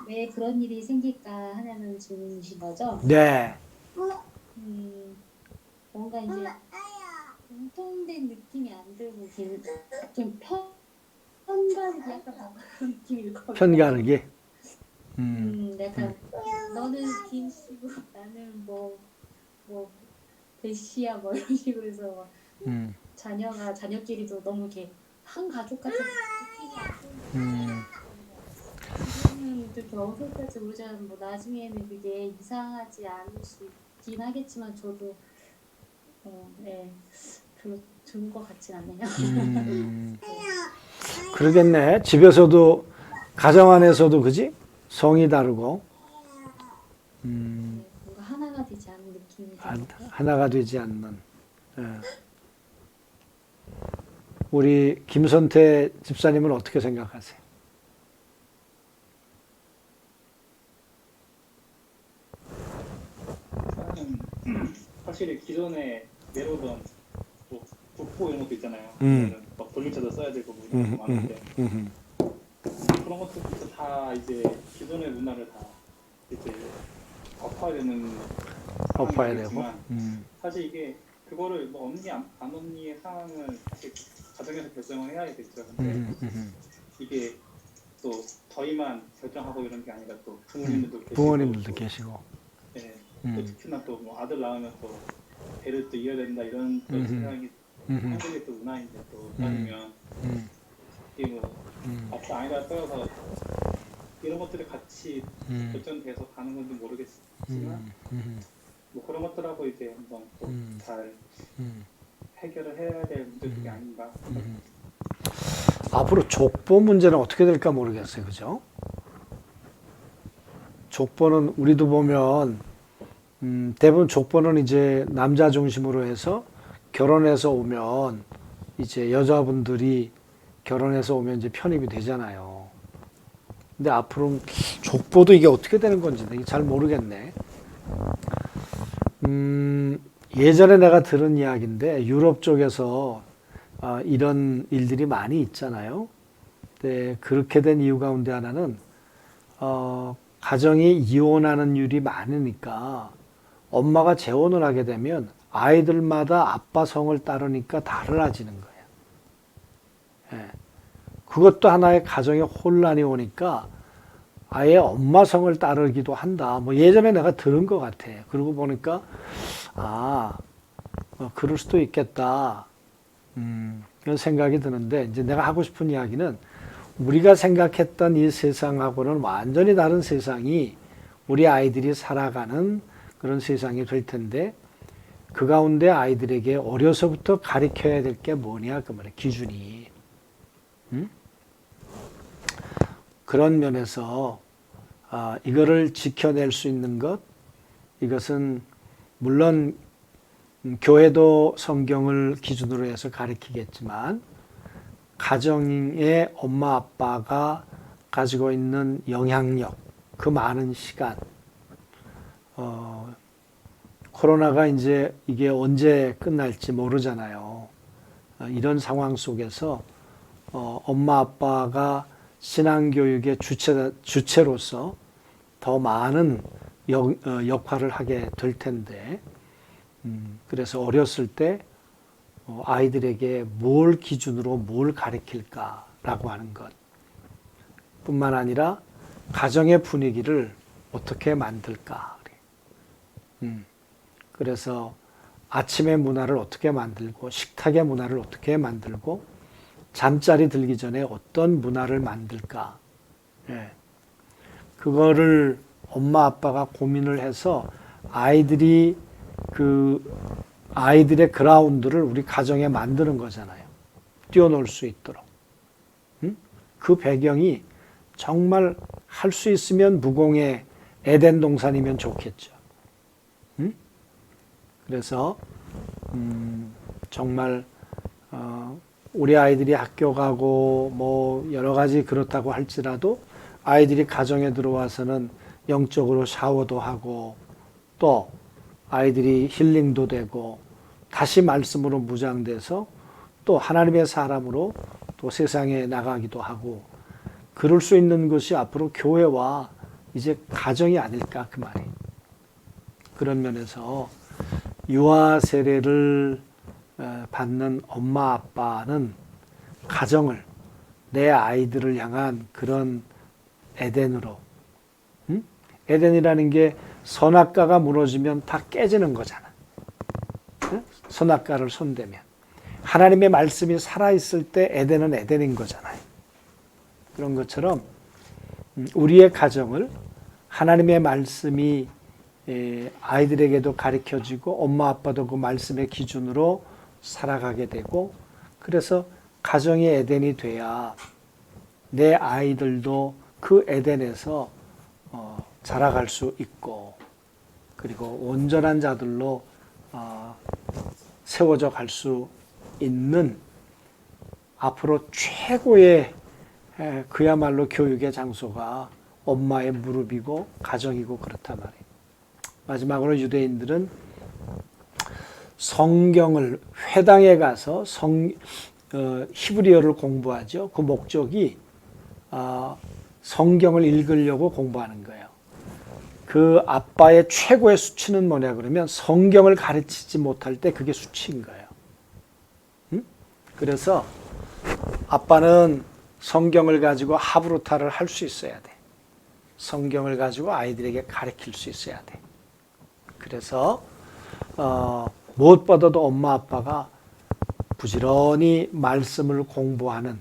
[SPEAKER 5] 왜 그런 일이 생길까 하냐는 질문이신 거죠?
[SPEAKER 1] 네.
[SPEAKER 5] 뭔가 이제 공통된 느낌이 안 들고 좀 편가르기 약간 그런 느낌일 것 같아요.
[SPEAKER 1] 편가르기.
[SPEAKER 5] 약간 너는 김씨고 나는 뭐 배씨야 뭐 이런 식으로 해서 자녀끼리도 너무 이렇게 한 가족 같은 느낌이 안 들고 지금은 그렇게 어설프지 모르지만 뭐 나중에는 그게 이상하지 않을 수 있긴 하겠지만 저도 별로 좋은 것 같진 않네요.
[SPEAKER 1] 그러겠네. 집에서도, 가정 안에서도, 그지? 성이 다르고,
[SPEAKER 5] 뭔가 하나가 되지 않는 느낌이 들어요.
[SPEAKER 1] 하나가 되지 않는. 예. 우리 김선태 집사님은 어떻게 생각하세요?
[SPEAKER 4] 사실 기존에 내려오던 뭐 국보 이런 것도 있잖아요. 막 돌림체도 써야 되고 뭐 이런 거 많은데 그런 것들부터 다 이제 기존의 문화를 다 이제 엎어야 되는
[SPEAKER 1] 엎어야 되고.
[SPEAKER 4] 사실 이게 그거를 뭐 언니 안 언니의 상황을 사실 가정에서 결정을 해야 되겠죠. 근데 이게 또 저희만 결정하고 이런 게 아니라 또 부모님들도 계시고
[SPEAKER 1] 부모님들도 계시고.
[SPEAKER 4] 네, 또 특히나 또 뭐 아들 낳으면 또 배를 또 이어야 된다 이런 또 생각이 한국의 또 문화인데 또 따지면 이게 뭐 아빠 아니다 떠여서 이런 것들이 같이 결정돼서 가는 건지 모르겠지만 뭐 그런 것들하고 이제 한번 또 잘 해결을 해야 될 문제들이 아닌가.
[SPEAKER 1] 앞으로 족보 문제는 어떻게 될까 모르겠어요. 그죠? 족보는 우리도 보면 대부분 족보는 이제 남자 중심으로 해서 결혼해서 오면 이제 여자분들이 결혼해서 오면 이제 편입이 되잖아요. 근데 앞으로 족보도 이게 어떻게 되는 건지 잘 모르겠네. 예전에 내가 들은 이야기인데 유럽 쪽에서 이런 일들이 많이 있잖아요. 근데 그렇게 된 이유 가운데 하나는 가정이 이혼하는 일이 많으니까 엄마가 재혼을 하게 되면 아이들마다 아빠 성을 따르니까 달라지는 거예요. 예. 그것도 하나의 가정의 혼란이 오니까 아예 엄마 성을 따르기도 한다. 뭐 예전에 내가 들은 것 같아. 그러고 보니까 그럴 수도 있겠다. 그런 생각이 드는데 이제 내가 하고 싶은 이야기는 우리가 생각했던 이 세상하고는 완전히 다른 세상이 우리 아이들이 살아가는 그런 세상이 될 텐데 그 가운데 아이들에게 어려서부터 가르쳐야 될 게 뭐냐 그 말이야 기준이. 그런 면에서 이거를 지켜낼 수 있는 것 이것은 물론 교회도 성경을 기준으로 해서 가르치겠지만 가정의 엄마 아빠가 가지고 있는 영향력 그 많은 시간 코로나가 이제 이게 언제 끝날지 모르잖아요. 이런 상황 속에서 엄마 아빠가 신앙교육의 주체로서 더 많은 역할을 하게 될 텐데 그래서 어렸을 때 아이들에게 뭘 기준으로 뭘 가르칠까라고 하는 것 뿐만 아니라 가정의 분위기를 어떻게 만들까. 그래서 아침의 문화를 어떻게 만들고 식탁의 문화를 어떻게 만들고 잠자리 들기 전에 어떤 문화를 만들까. 그거를 엄마 아빠가 고민을 해서 아이들의 그라운드를 우리 가정에 만드는 거잖아요. 뛰어놀 수 있도록. 그 배경이 정말 할 수 있으면 무공의 에덴 동산이면 좋겠죠. 그래서 정말 우리 아이들이 학교 가고 뭐 여러 가지 그렇다고 할지라도 아이들이 가정에 들어와서는 영적으로 샤워도 하고 또 아이들이 힐링도 되고 다시 말씀으로 무장돼서 또 하나님의 사람으로 또 세상에 나가기도 하고 그럴 수 있는 것이 앞으로 교회와 이제 가정이 아닐까 그 말이. 그런 면에서 유아 세례를 받는 엄마 아빠는 가정을 내 아이들을 향한 그런 에덴으로 에덴이라는 게 선악과가 무너지면 다 깨지는 거잖아. 선악과를 손대면 하나님의 말씀이 살아있을 때 에덴은 에덴인 거잖아요. 그런 것처럼 우리의 가정을 하나님의 말씀이 아이들에게도 가르쳐지고 엄마 아빠도 그 말씀의 기준으로 살아가게 되고 그래서 가정이 에덴이 돼야 내 아이들도 그 에덴에서 자라갈 수 있고 그리고 온전한 자들로 세워져 갈 수 있는 앞으로 최고의 그야말로 교육의 장소가 엄마의 무릎이고 가정이고 그렇단 말이에요. 마지막으로 유대인들은 성경을 회당에 가서 히브리어를 공부하죠. 그 목적이 성경을 읽으려고 공부하는 거예요. 그 아빠의 최고의 수치는 뭐냐 그러면 성경을 가르치지 못할 때 그게 수치인 거예요. 그래서 아빠는 성경을 가지고 하브루타를 할 수 있어야 돼. 성경을 가지고 아이들에게 가르칠 수 있어야 돼. 그래서 무엇보다도 엄마 아빠가 부지런히 말씀을 공부하는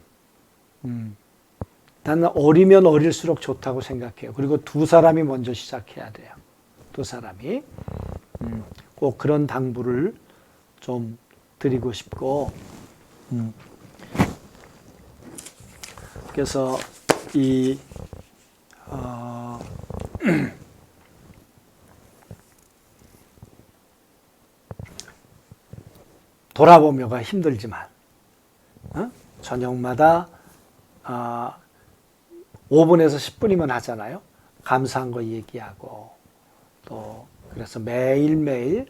[SPEAKER 1] 나는 어리면 어릴수록 좋다고 생각해요. 그리고 두 사람이 먼저 시작해야 돼요. 두 사람이 꼭 그런 당부를 좀 드리고 싶고 그래서 이 돌아보며가 힘들지만 저녁마다 5분에서 10분이면 하잖아요. 감사한 거 얘기하고 또 그래서 매일매일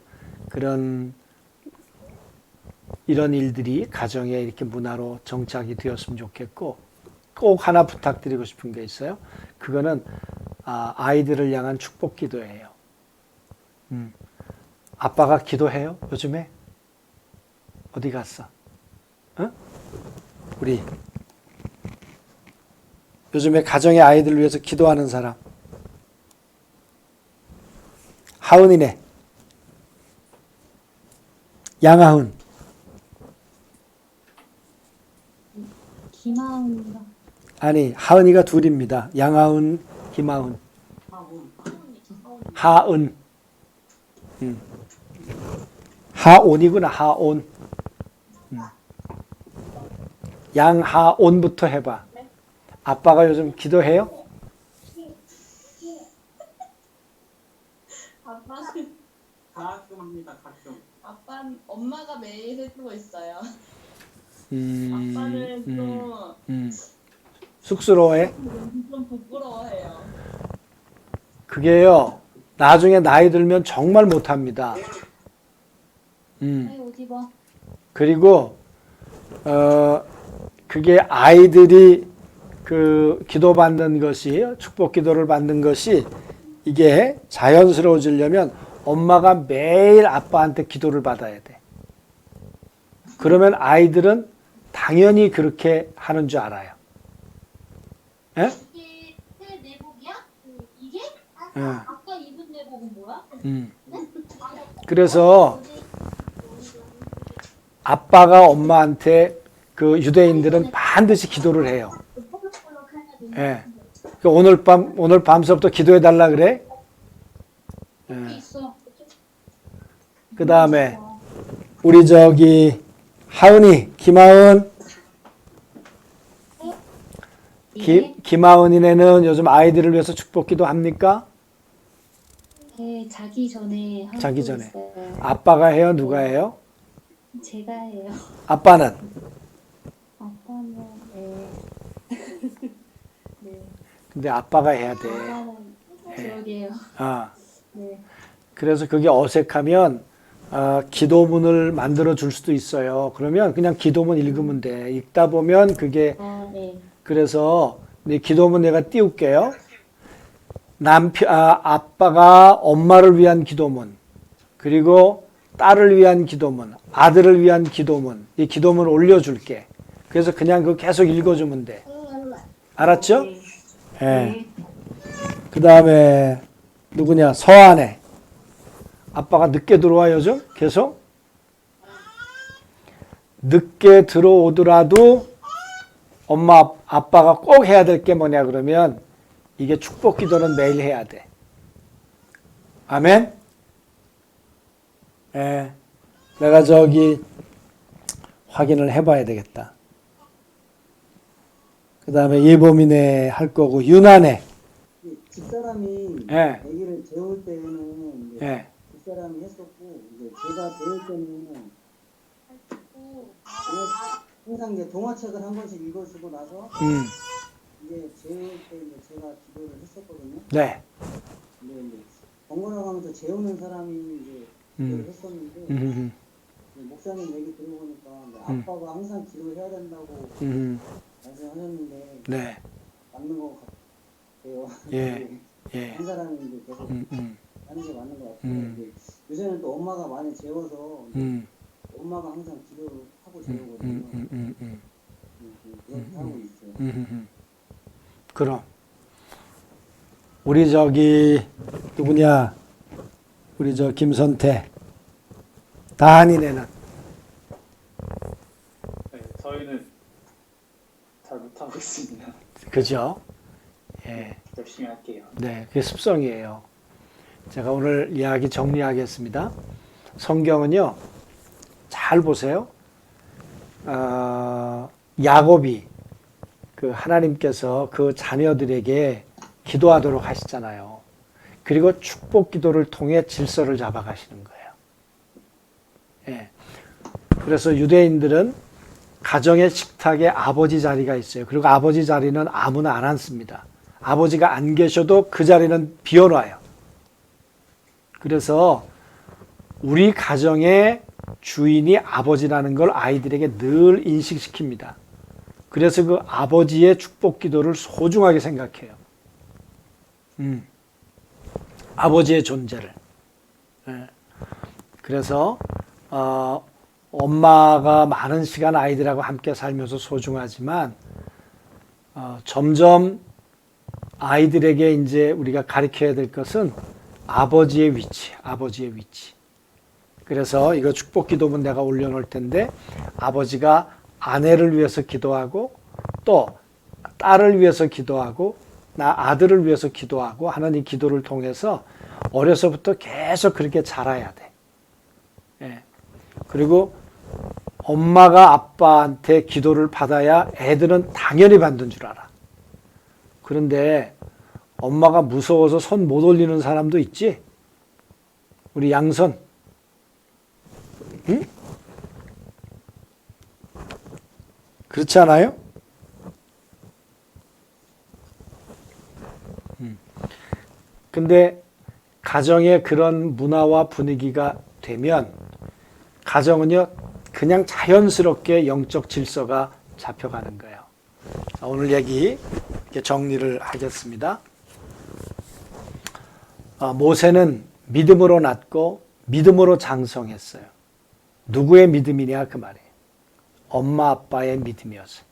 [SPEAKER 1] 이런 일들이 가정에 이렇게 문화로 정착이 되었으면 좋겠고 꼭 하나 부탁드리고 싶은 게 있어요. 그거는 아이들을 향한 축복 기도예요. 아빠가 기도해요? 요즘에? 어디 갔어? 우리 요즘에 가정의 아이들을 위해서 기도하는 사람. 하은이네. 양하은.
[SPEAKER 5] 김하은인가?
[SPEAKER 1] 아니, 하은이가 둘입니다. 양하은, 김하은. 하은. 하온이구나, 하온. 양하온부터 해봐. 아빠가 요즘 기도해요?
[SPEAKER 5] 아빠는
[SPEAKER 3] 가끔 합니다. 가끔.
[SPEAKER 5] 아빠는 엄마가 매일 해주고 있어요.
[SPEAKER 1] 음,
[SPEAKER 5] 아빠는 좀
[SPEAKER 1] 쑥스러워해?
[SPEAKER 5] 좀 부끄러워해요.
[SPEAKER 1] 그게요, 나중에 나이 들면 정말 못합니다.
[SPEAKER 5] 아이 옷 입어.
[SPEAKER 1] 그리고, 그게 아이들이 기도 받는 것이, 축복 기도를 받는 것이 이게 자연스러워지려면 엄마가 매일 아빠한테 기도를 받아야 돼. 그러면 아이들은 당연히 그렇게 하는 줄 알아요. 예?
[SPEAKER 5] 이게 새 내복이야? 이게?
[SPEAKER 1] 예.
[SPEAKER 5] 아까 입은 내복은 뭐야?
[SPEAKER 1] 그래서 아빠가 엄마한테 그 유대인들은 반드시 기도를 해요. 예. 오늘 밤서부터 기도해 달라 그래. 예.
[SPEAKER 5] 있어.
[SPEAKER 1] 그 다음에 우리 하은이, 김하은, 김하은이네는 요즘 아이들을 위해서 축복 기도 합니까?
[SPEAKER 5] 네, 자기 전에 하고
[SPEAKER 1] 자기 전에.
[SPEAKER 5] 있어요.
[SPEAKER 1] 아빠가 해요? 누가 해요?
[SPEAKER 5] 제가 해요.
[SPEAKER 1] 아빠는?
[SPEAKER 5] 아빠는 네. 네.
[SPEAKER 1] 근데 아빠가 해야 돼.
[SPEAKER 5] 아빠는 그러게요.
[SPEAKER 1] 아,
[SPEAKER 5] 네.
[SPEAKER 1] 그래서 그게 어색하면 기도문을 만들어 줄 수도 있어요. 그러면 그냥 기도문 읽으면 돼. 읽다 보면 그게
[SPEAKER 5] 네.
[SPEAKER 1] 그래서 네, 기도문 내가 띄울게요. 아빠가 엄마를 위한 기도문, 그리고 딸을 위한 기도문, 아들을 위한 기도문, 이 기도문을 올려줄게. 그래서 그냥 그거 계속 읽어주면 돼. 알았죠?
[SPEAKER 5] 네.
[SPEAKER 1] 예.
[SPEAKER 5] 네.
[SPEAKER 1] 그 다음에 누구냐? 서한에. 아빠가 늦게 들어와 요즘? 계속? 늦게 들어오더라도 아빠가 꼭 해야 될 게 뭐냐 그러면 이게 축복 기도는 매일 해야 돼. 아멘? 예. 내가 확인을 해봐야 되겠다. 그 다음에 예범이네 할 거고, 유나네.
[SPEAKER 6] 집사람이
[SPEAKER 1] 예.
[SPEAKER 6] 아기를 재울 때는 이제
[SPEAKER 1] 예.
[SPEAKER 6] 집사람이 했었고 이제 제가 재울 때는 항상 이제 동화책을 한 권씩 읽어주고 나서 이제 재울 때 이제 제가 기도를 했었거든요.
[SPEAKER 1] 네.
[SPEAKER 6] 근데 이제 번갈아 가면서 재우는 사람이 이제 기도를 했었는데 이제 목사님 얘기 들어보니까 이제 아빠가 항상 기도해야 된다고 말씀하셨는데
[SPEAKER 1] 네.
[SPEAKER 6] 맞는 것 같아요.
[SPEAKER 1] 예. 예.
[SPEAKER 6] 한 사람이 이제 계속 하는 게 맞는 것 같아요. 이제 요새는 또 엄마가 많이 재워서 엄마가 항상 기도를 하고 재우거든요. 그렇게 하고 있어요.
[SPEAKER 1] 그럼 우리 누구냐? 우리 김선태 다한이네는
[SPEAKER 4] 네, 저희는 잘 못하고 있습니다.
[SPEAKER 1] 그죠? 예.
[SPEAKER 4] 열심히 할게요.
[SPEAKER 1] 네, 그게 습성이에요. 제가 오늘 이야기 정리하겠습니다. 성경은요, 잘 보세요. 야곱이 하나님께서 그 자녀들에게 기도하도록 하시잖아요. 그리고 축복 기도를 통해 질서를 잡아가시는 거예요. 예. 그래서 유대인들은 가정의 식탁에 아버지 자리가 있어요. 그리고 아버지 자리는 아무나 안 앉습니다. 아버지가 안 계셔도 그 자리는 비워놔요. 그래서 우리 가정의 주인이 아버지라는 걸 아이들에게 늘 인식시킵니다. 그래서 그 아버지의 축복 기도를 소중하게 생각해요. 아버지의 존재를. 예. 그래서 엄마가 많은 시간 아이들하고 함께 살면서 소중하지만 점점 아이들에게 이제 우리가 가르쳐야 될 것은 아버지의 위치. 그래서 이거 축복 기도문 내가 올려놓을 텐데 아버지가 아내를 위해서 기도하고 또 딸을 위해서 기도하고 나 아들을 위해서 기도하고 하는 이 기도를 통해서 어려서부터 계속 그렇게 자라야 돼. 예. 그리고 엄마가 아빠한테 기도를 받아야 애들은 당연히 받는 줄 알아. 그런데 엄마가 무서워서 손 못 올리는 사람도 있지? 우리 양선. 응? 그렇지 않아요? 근데 가정에 그런 문화와 분위기가 되면 가정은요 그냥 자연스럽게 영적 질서가 잡혀가는 거예요. 자, 오늘 얘기 이렇게 정리를 하겠습니다. 모세는 믿음으로 낳고 믿음으로 장성했어요. 누구의 믿음이냐 그 말이에요. 엄마 아빠의 믿음이었어요.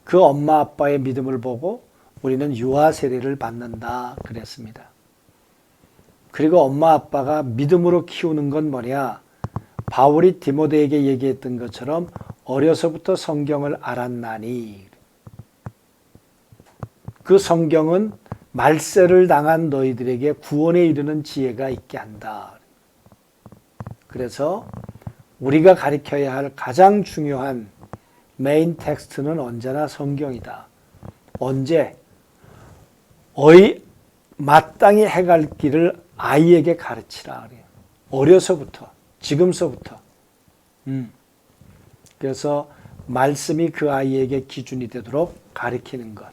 [SPEAKER 1] 그 엄마 아빠의 믿음을 보고 우리는 유아 세례를 받는다 그랬습니다. 그리고 엄마 아빠가 믿음으로 키우는 건 뭐냐? 바울이 디모데에게 얘기했던 것처럼 어려서부터 성경을 알았나니 그 성경은 말세를 당한 너희들에게 구원에 이르는 지혜가 있게 한다. 그래서 우리가 가르쳐야 할 가장 중요한 메인 텍스트는 언제나 성경이다. 언제? 마땅히 해갈 길을 아이에게 가르치라 그래요. 어려서부터, 지금서부터. 그래서 말씀이 그 아이에게 기준이 되도록 가르치는 것.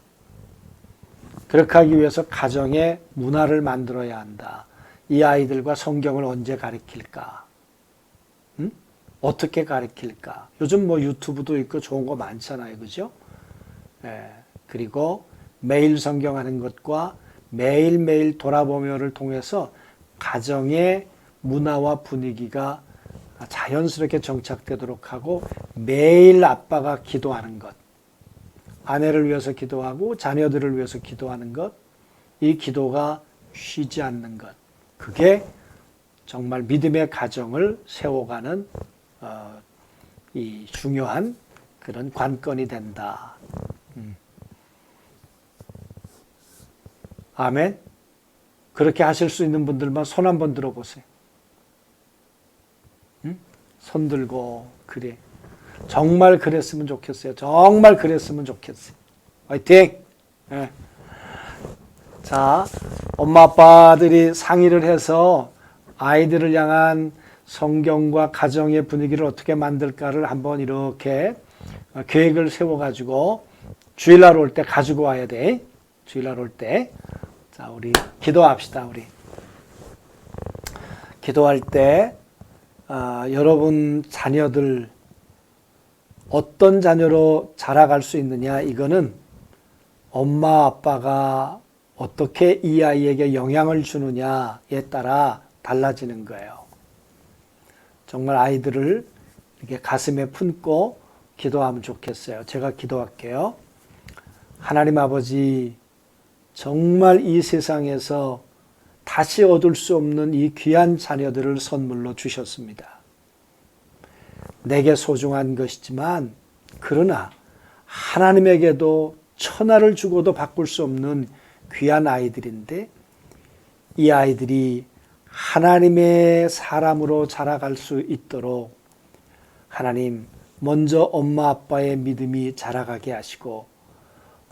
[SPEAKER 1] 그렇게 하기 위해서 가정의 문화를 만들어야 한다. 이 아이들과 성경을 언제 가르칠까? 어떻게 가르칠까? 요즘 뭐 유튜브도 있고 좋은 거 많잖아요. 그죠? 예, 그리고 매일 성경하는 것과 매일매일 돌아보며를 통해서 가정의 문화와 분위기가 자연스럽게 정착되도록 하고 매일 아빠가 기도하는 것, 아내를 위해서 기도하고 자녀들을 위해서 기도하는 것, 이 기도가 쉬지 않는 것, 그게 정말 믿음의 가정을 세워가는 이 중요한 그런 관건이 된다. 아멘. 그렇게 하실 수 있는 분들만 손 한번 들어보세요. 손 들고 그래. 정말 그랬으면 좋겠어요. 정말 그랬으면 좋겠어요. 화이팅! 네. 자, 엄마 아빠들이 상의를 해서 아이들을 향한 성경과 가정의 분위기를 어떻게 만들까를 한번 이렇게 계획을 세워가지고 주일날 올 때 가지고 와야 돼. 주일날 올 때. 자, 우리 기도합시다. 우리 기도할 때 여러분 자녀들 어떤 자녀로 자라갈 수 있느냐, 이거는 엄마 아빠가 어떻게 이 아이에게 영향을 주느냐에 따라 달라지는 거예요. 정말 아이들을 이렇게 가슴에 품고 기도하면 좋겠어요. 제가 기도할게요. 하나님 아버지, 정말 이 세상에서 다시 얻을 수 없는 이 귀한 자녀들을 선물로 주셨습니다. 내게 소중한 것이지만 그러나 하나님에게도 천하를 주고도 바꿀 수 없는 귀한 아이들인데, 이 아이들이 하나님의 사람으로 자라갈 수 있도록 하나님 먼저 엄마 아빠의 믿음이 자라가게 하시고,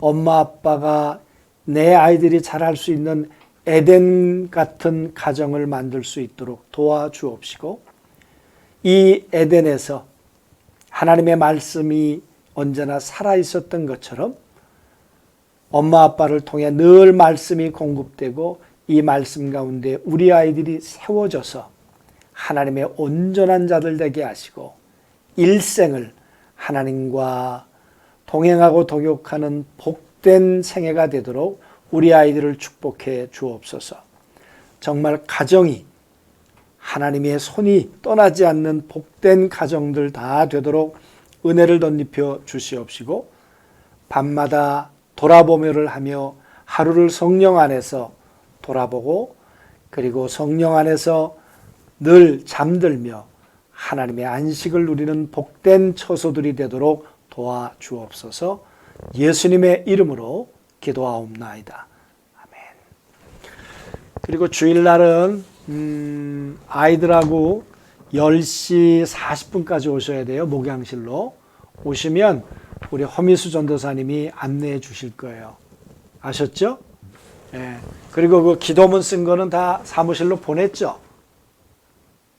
[SPEAKER 1] 엄마 아빠가 내 아이들이 자랄 수 있는 에덴 같은 가정을 만들 수 있도록 도와주옵시고, 이 에덴에서 하나님의 말씀이 언제나 살아있었던 것처럼 엄마 아빠를 통해 늘 말씀이 공급되고 이 말씀 가운데 우리 아이들이 세워져서 하나님의 온전한 자들 되게 하시고 일생을 하나님과 동행하고 동역하는 복된 생애가 되도록 우리 아이들을 축복해 주옵소서. 정말 가정이 하나님의 손이 떠나지 않는 복된 가정들 다 되도록 은혜를 덧입혀 주시옵시고, 밤마다 돌아보며를 하며 하루를 성령 안에서 돌아보고, 그리고 성령 안에서 늘 잠들며 하나님의 안식을 누리는 복된 처소들이 되도록 도와주옵소서. 예수님의 이름으로 기도하옵나이다. 아멘. 그리고 주일날은 아이들하고 10시 40분까지 오셔야 돼요. 목양실로 오시면 우리 허미수 전도사님이 안내해 주실 거예요. 아셨죠? 예. 그리고 그 기도문 쓴 거는 다 사무실로 보냈죠.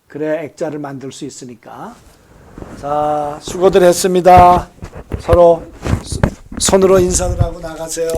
[SPEAKER 1] 그래 액자를 만들 수 있으니까. 자, 수고들 했습니다. 서로 손으로 인사를 하고 나가세요.